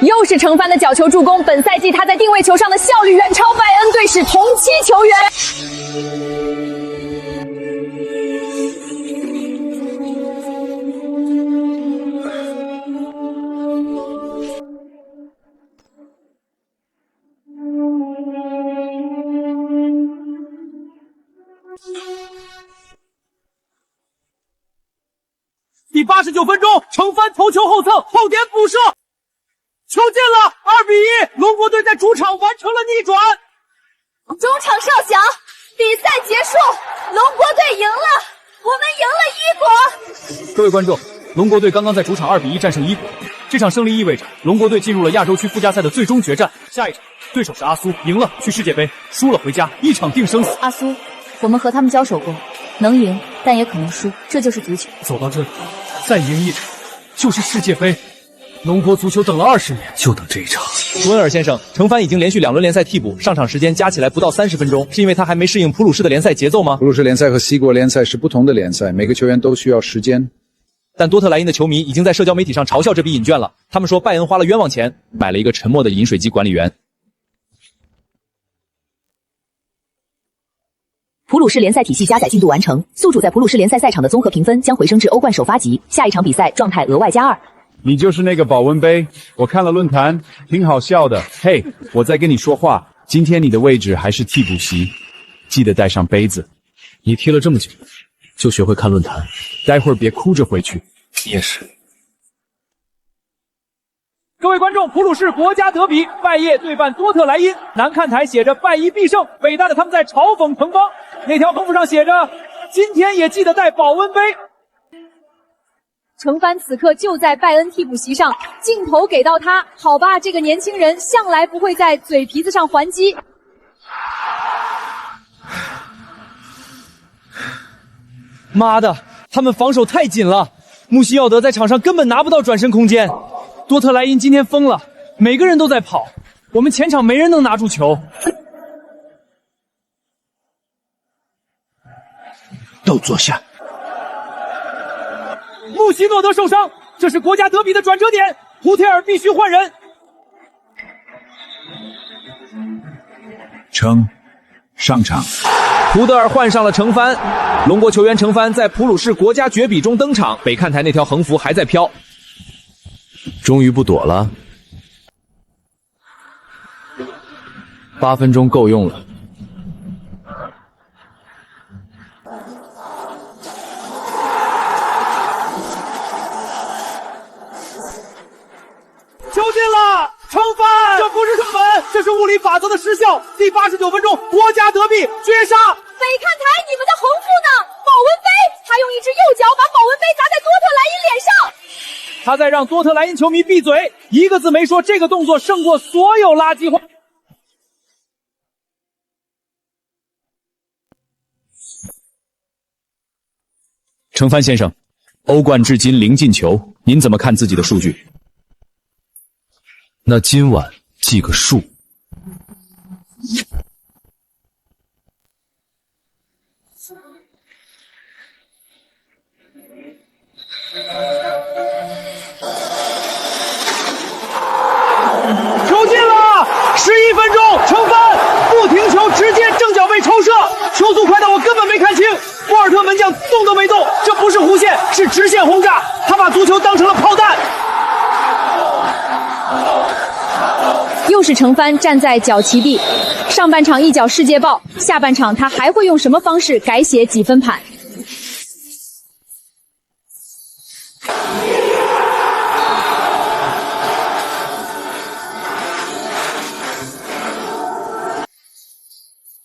H: 又是程帆的角球助攻，本赛季他在定位球上的效率远超拜恩队史同期球员。
F: 第89分钟，程帆头球后蹭，后点补射，球进了，2-1，龙国队在主场完成了逆转。
H: 中场哨响，比赛结束，龙国队赢了，我们赢了伊国。
F: 各位观众，龙国队刚刚在主场2-1战胜伊国，这场胜利意味着龙国队进入了亚洲区附加赛的最终决战。下一场对手是阿苏，赢了去世界杯，输了回家，一场定生死。
E: 阿苏，我们和他们交手过，能赢，但也可能输，这就是足球。
F: 走到这里，再赢一场就是世界杯。龙国足球等了20年，就等这一场。
K: 朱恩尔先生，程帆已经连续2轮联赛替补，上场时间加起来不到30分钟，是因为他还没适应普鲁士的联赛节奏吗？
N: 普鲁士联赛和西国联赛是不同的联赛，每个球员都需要时间。
K: 但多特莱因的球迷已经在社交媒体上嘲笑这笔引券了，他们说拜恩花了冤枉钱，买了一个沉默的饮水机管理员。
M: 普鲁士联赛体系加载进度完成，宿主在普鲁士联赛赛场的综合评分将回升至欧冠首发级，下一场比赛状态额外加2。
K: 你就是那个保温杯，我看了论坛，挺好笑的。嘿，我在跟你说话，今天你的位置还是替补席，记得带上杯子。
B: 你踢了这么久，就学会看论坛，
K: 待会儿别哭着回去。
B: 你也是。
F: 各位观众，普鲁士国家德比，拜叶对半多特莱因，南看台写着拜一必胜，伟大的他们在嘲讽城邦。那条横幅上写着今天也记得带保温杯。
H: 程帆此刻就在拜恩替补席上，镜头给到他，好吧，这个年轻人向来不会在嘴皮子上还击。
F: 妈的，他们防守太紧了，穆西奥德在场上根本拿不到转身空间。多特莱因今天疯了，每个人都在跑，我们前场没人能拿住球。
A: 都坐下。
F: 穆西诺德受伤，这是国家德比的转折点，胡铁尔必须换人。
N: 程上场。
G: 胡德尔换上了程帆，龙国球员程帆在普鲁士国家绝比中登场，北看台那条横幅还在飘。
B: 终于不躲了，8分钟够用了。
F: 球进了，程帆，这不是射门，这是物理法则的失效。第89分钟，国家德比绝杀。
H: 北看台，你们的横幅呢？保温杯，他用一只右脚把保温杯砸在多特莱因脸上。
F: 他在让多特莱因球迷闭嘴，一个字没说。这个动作胜过所有垃圾话。
K: 程帆先生，欧冠至今0进球，您怎么看自己的数据？
B: 那今晚记个数。
F: 球进了，11分钟，程帆不停球，直接正脚背抽射，球速快到我根本没看清，博尔特门将动都没动，这不是弧线，是直线轰炸，他把足球当成了炮弹。
H: 又是程帆站在脚旗地，上半场一脚世界报，下半场他还会用什么方式改写几分盘？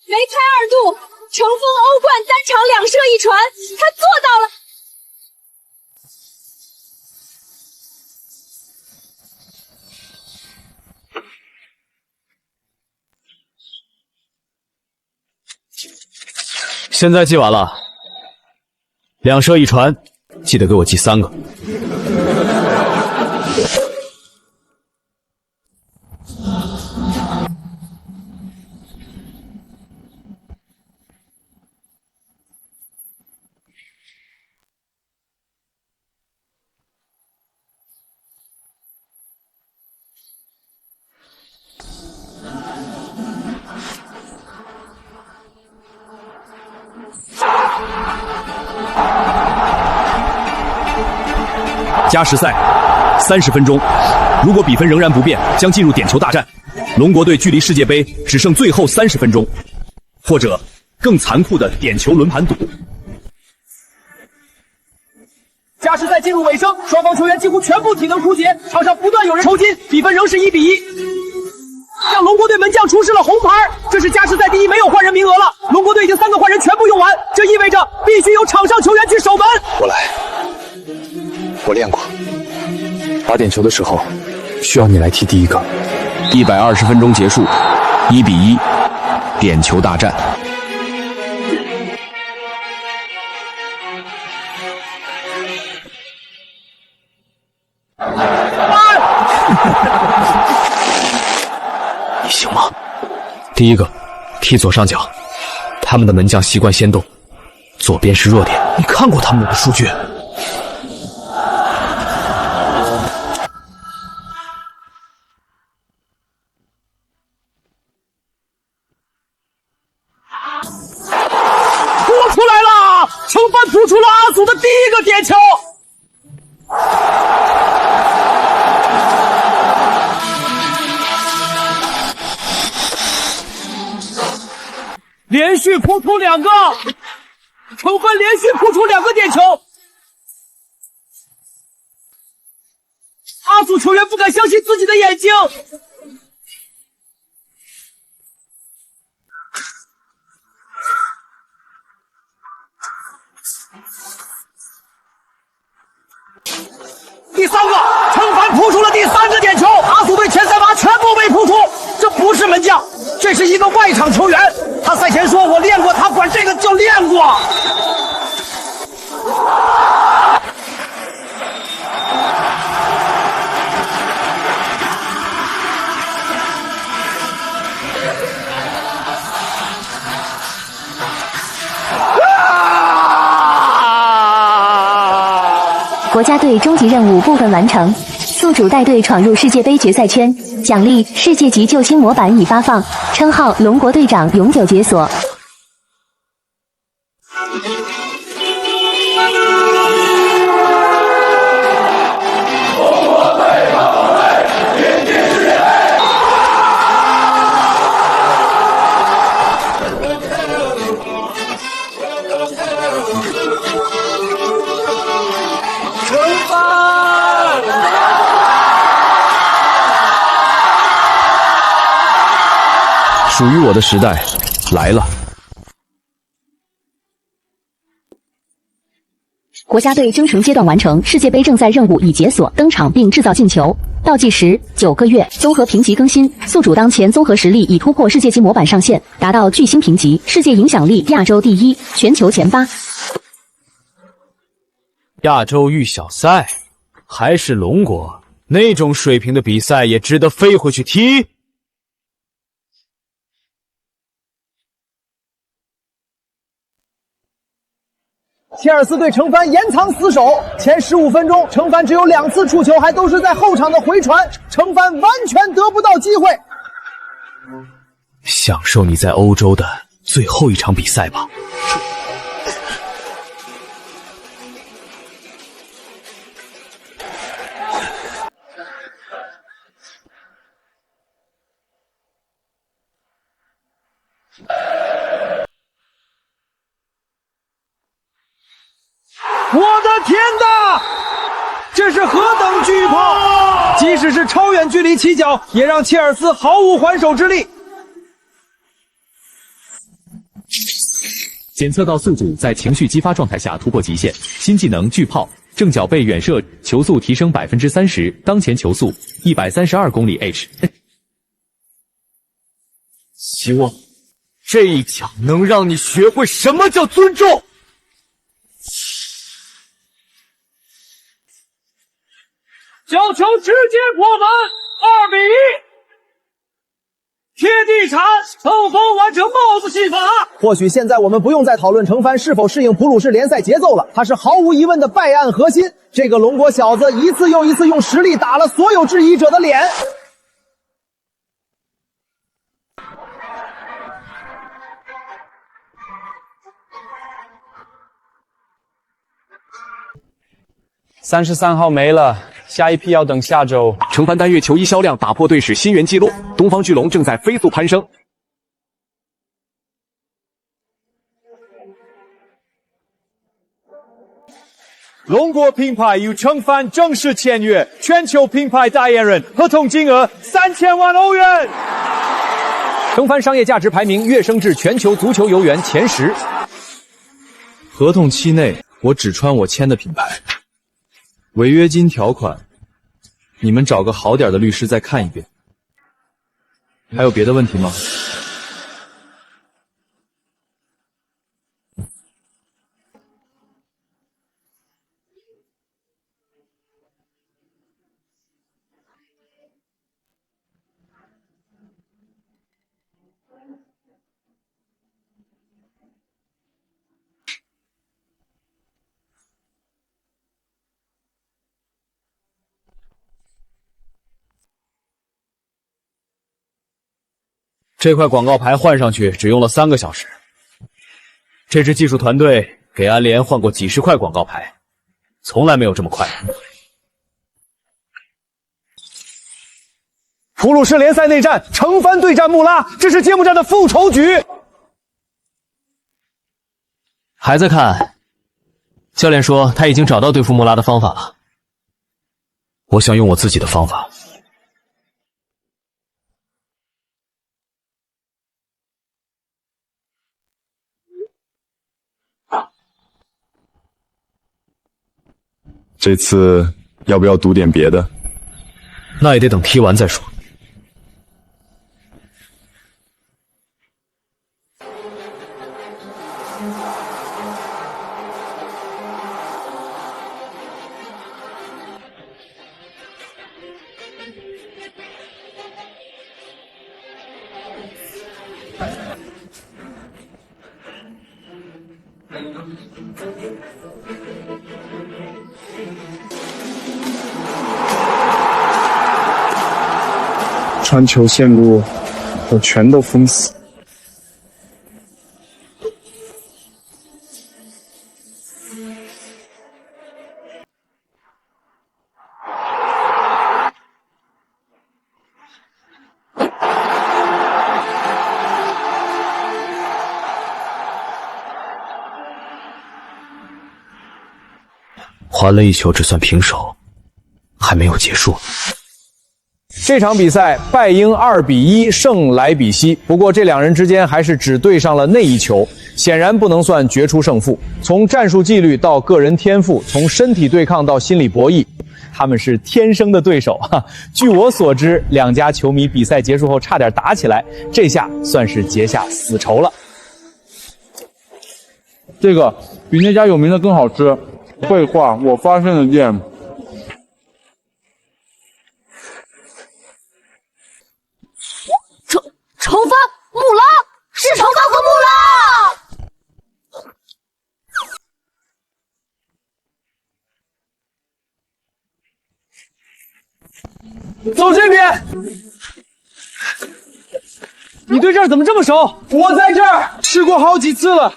H: 梅开2度，乘风欧冠单场2射1传，他做到了。
B: 现在记完了，2射1传，记得给我记3个。
K: 加时赛30分钟，如果比分仍然不变，将进入点球大战。龙国队距离世界杯只剩最后30分钟，或者更残酷的点球轮盘赌。
F: 加时赛进入尾声，双方球员几乎全部体能枯竭，场上不断有人抽筋，比分仍是1比1。让龙国队门将出示了红牌，这是加时赛第一没有换人名额了。龙国队已经3个换人全部用完，这意味着必须由场上球员去守门。
R: 我来，我练过，打点球的时候需要你来踢第一个。
K: 120分钟结束，1比1，点球大战。
B: 你行吗？第一个，踢左上角，他们的门将习惯先动，左边是弱点。你看过他们的数据？
F: 组的第一个点球。连续扑出2个，成分连续扑出2个点球。阿组球员不敢相信自己的眼睛。第3个，陈凡扑出了第3个点球，阿组队前3发全部被扑出，这不是门将，这是一个外场球员。他赛前说：“我练过，他管这个叫练过。”
T: 国家队终极任务部分完成，宿主带队闯入世界杯决赛圈，奖励世界级救星模板已发放，称号龙国队长永久解锁。
K: 属于我的时代来了。
M: 国家队征程阶段完成，世界杯正赛任务已解锁，登场并制造进球。倒计时9个月，综合评级更新，宿主当前综合实力已突破世界级模板上限，达到巨星评级，世界影响力亚洲第1，全球前8。
G: 亚洲预小赛，还是龙国那种水平的比赛也值得飞回去踢。
F: 切尔斯队程帆严藏死守，前15分钟程帆只有2次触球，还都是在后场的回传，程帆完全得不到机会。
G: 享受你在欧洲的最后一场比赛吧。
F: 我的天哪！这是何等巨炮！即使是超远距离起脚，也让切尔斯毫无还手之力。
U: 检测到宿主在情绪激发状态下突破极限，新技能巨炮，正脚背远射，球速提升30%，当前球速132公里 h。
G: 希望这一脚能让你学会什么叫尊重。
F: 角球直接破门，2比1，贴地铲成功完成帽子戏法。或许现在我们不用再讨论程帆是否适应普鲁士联赛节奏了，他是毫无疑问的败案核心。这个龙国小子一次又一次用实力打了所有质疑者的脸。
O: 33号没了，下一批要等下周。
U: 程帆单月球衣销量打破队史新源纪录，东方巨龙正在飞速攀升。
F: 龙国品牌与程帆正式签约，全球品牌代言人，合同金额3000万欧元。程帆商业价值排名跃升至全球足球游园前10。
K: 合同期内，我只穿我签的品牌。违约金条款，你们找个好点的律师再看一遍。还有别的问题吗？
G: 这块广告牌换上去只用了3个小时。这支技术团队给安联换过几十块广告牌，从来没有这么快。
F: 普鲁士联赛内战，成帆对战穆拉，这是揭幕战的复仇局。
B: 还在看？教练说他已经找到对付穆拉的方法了。
G: 我想用我自己的方法。
O: 这次要不要赌点别的？
G: 那也得等踢完再说。
O: 传球线路我全都封死。
G: 还了一球，只算平手，还没有结束。
F: 这场比赛败英2比1胜莱比锡，不过这两人之间还是只对上了那一球，显然不能算决出胜负。从战术纪律到个人天赋，从身体对抗到心理博弈，他们是天生的对手哈。据我所知，两家球迷比赛结束后差点打起来，这下算是结下死仇了。
O: 这个比那家有名的更好吃。废话，我发现的店。
H: 成帆穆拉是成帆和穆拉。
F: 走这边！你对这儿怎么这么熟？我在这儿吃过好几次了。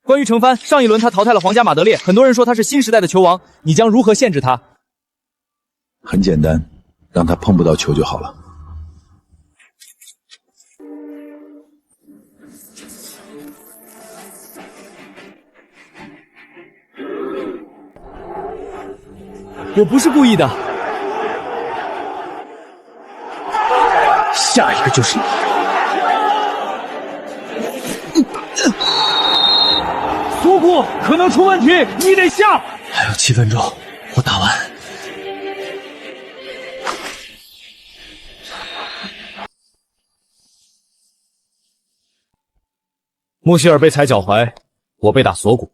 F: 关于成帆，上一轮他淘汰了皇家马德烈，很多人说他是新时代的球王，你将如何限制他？
N: 很简单，让他碰不到球就好了。
F: 我不是故意的。
A: 下一个就是你。
F: 苏库可能出问题，你得下。
B: 还有7分钟，我打完。
G: 穆希尔被踩脚踝，我被打锁骨，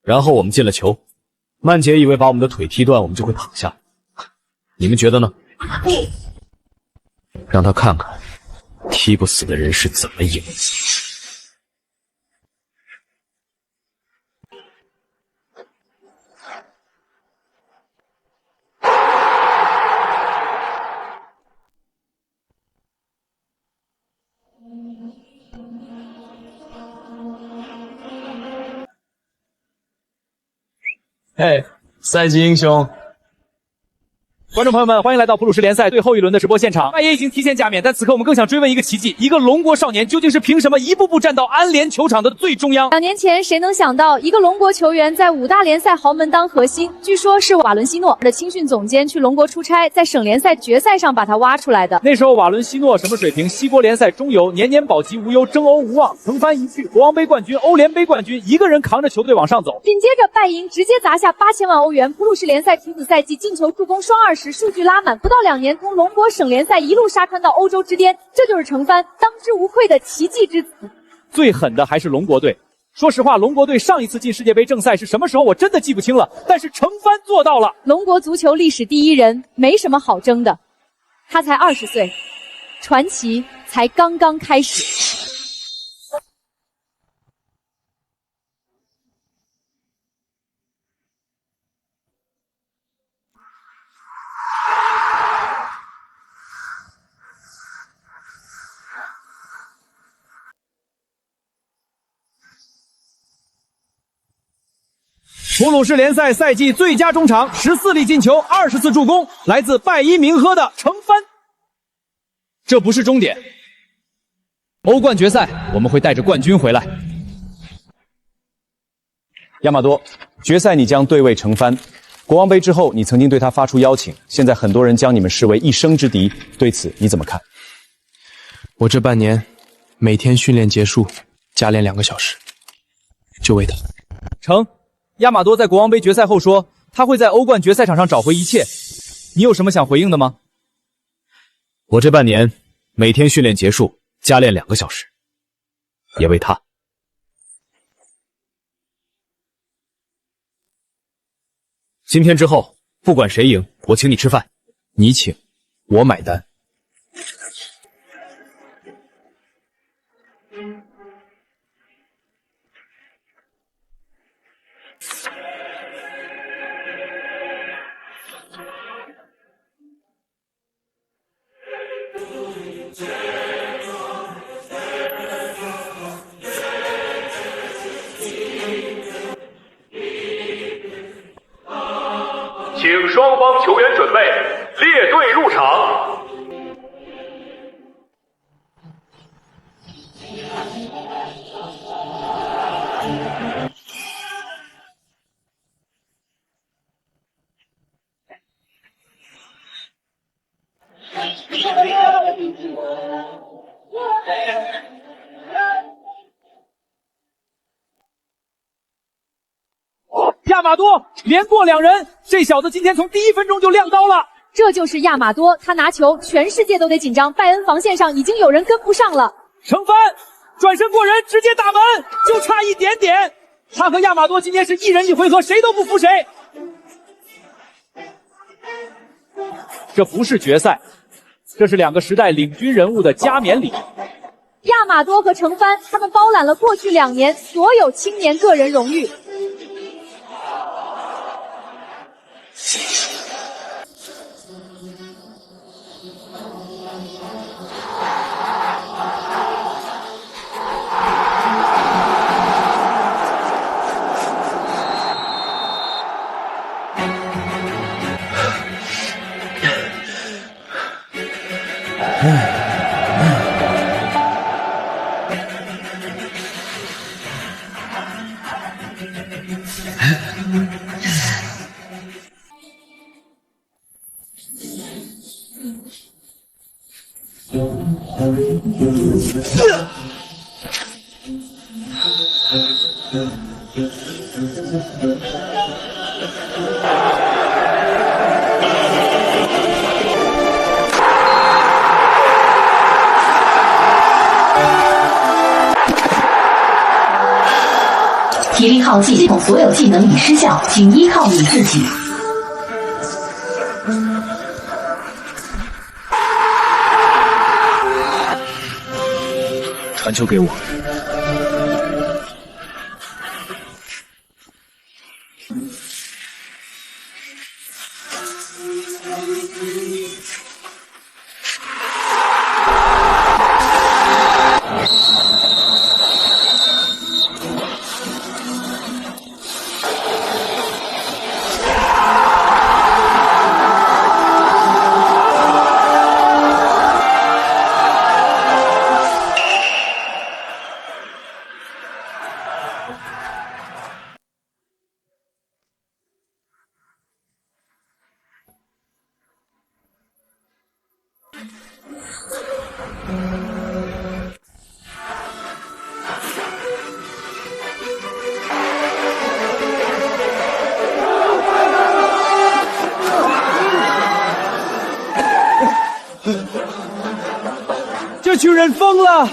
G: 然后我们进了球。曼杰以为把我们的腿踢断，我们就会躺下。你们觉得呢？让他看看踢不死的人是怎么赢。
F: 嘿，赛季英雄！观众朋友们，欢迎来到普鲁士联赛最后一轮的直播现场。麦耶已经提前加冕，但此刻我们更想追问一个奇迹：一个龙国少年究竟是凭什么一步步站到安联球场的最中央？2
J: 年前，谁能想到一个龙国球员在5大联赛豪门当核心？据说是瓦伦西诺的青训总监去龙国出差，在省联赛决赛上把他挖出来的。
F: 那时候瓦伦西诺什么水平？西国联赛中游，年年保级无忧，争欧无望，成帆一去，国王杯冠军、欧联杯冠军，一个人扛着球队往上走。
J: 紧接着败英直接砸下8000万欧元，普鲁士联赛体子赛季进球、助攻双20，数据拉满。不到2年，从龙国省联赛一路杀穿到欧洲之巅，这就是成帆当之无愧的奇迹之子。
F: 最狠的还是龙国队。说实话，龙国队上一次进世界杯正赛是什么时候，我真的记不清了。但是成帆做到了。
J: 龙国足球历史第一人，没什么好争的。他才20岁，传奇才刚刚开始。
F: 普鲁士联赛赛季最佳中场，14粒进球，20次助攻，来自拜伊明赫的程帆。这不是终点，欧冠决赛我们会带着冠军回来。
K: 亚马多，决赛你将对位程帆。国王杯之后，你曾经对他发出邀请，现在很多人将你们视为一生之敌，对此你怎么看？
P: 我这半年每天训练结束，加练2个小时，就为他。
F: 亚马多在国王杯决赛后说，他会在欧冠决赛场上找回一切。你有什么想回应的吗？
G: 我这半年每天训练结束，加练2个小时，也为他。今天之后，不管谁赢，我请你吃饭，你请，我买单。
V: 请双方球员准备，列队入场。
F: 亚马多连过2人，这小子今天从第1分钟就亮刀了。
H: 这就是亚马多，他拿球，全世界都得紧张。拜恩防线上已经有人跟不上了。
F: 程帆转身过人，直接打门，就差一点点。他和亚马多今天是1人1回合，谁都不服谁。这不是决赛，这是2个时代领军人物的加冕礼。
H: 亚马多和程帆，他们包揽了过去2年所有青年个人荣誉。
M: 体力耗尽，系统所有技能已失效，请依靠你自己。
B: 传球给我。
F: 这群人疯了！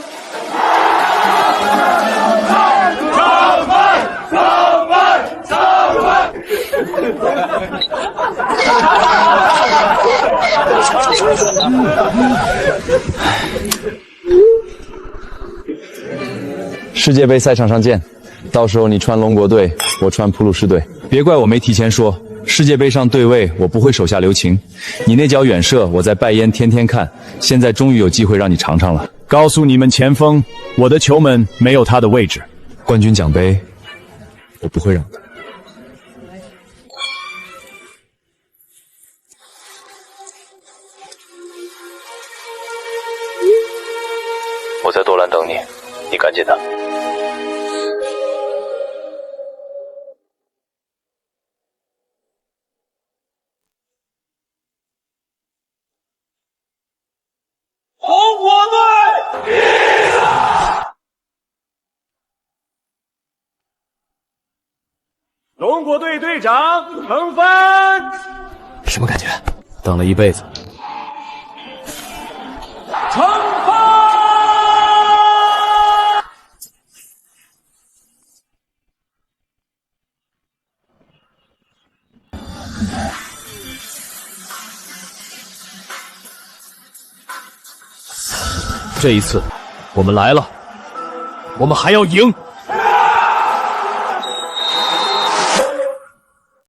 K: 世界杯赛场上见，到时候你穿龙国队，我穿普鲁士队。别怪我没提前说，世界杯上对位我不会手下留情。你那脚远射，我在拜烟天天看，现在终于有机会让你尝尝了。
G: 告诉你们前锋，我的球门没有他的位置。
K: 冠军奖杯，我不会让的。
C: 我在多兰等你，你赶紧的。
F: 红火队！龙国队队长程帆。
B: 什么感觉？等了一辈子。
F: 程帆。
B: 这一次，我们来了，我们还要赢。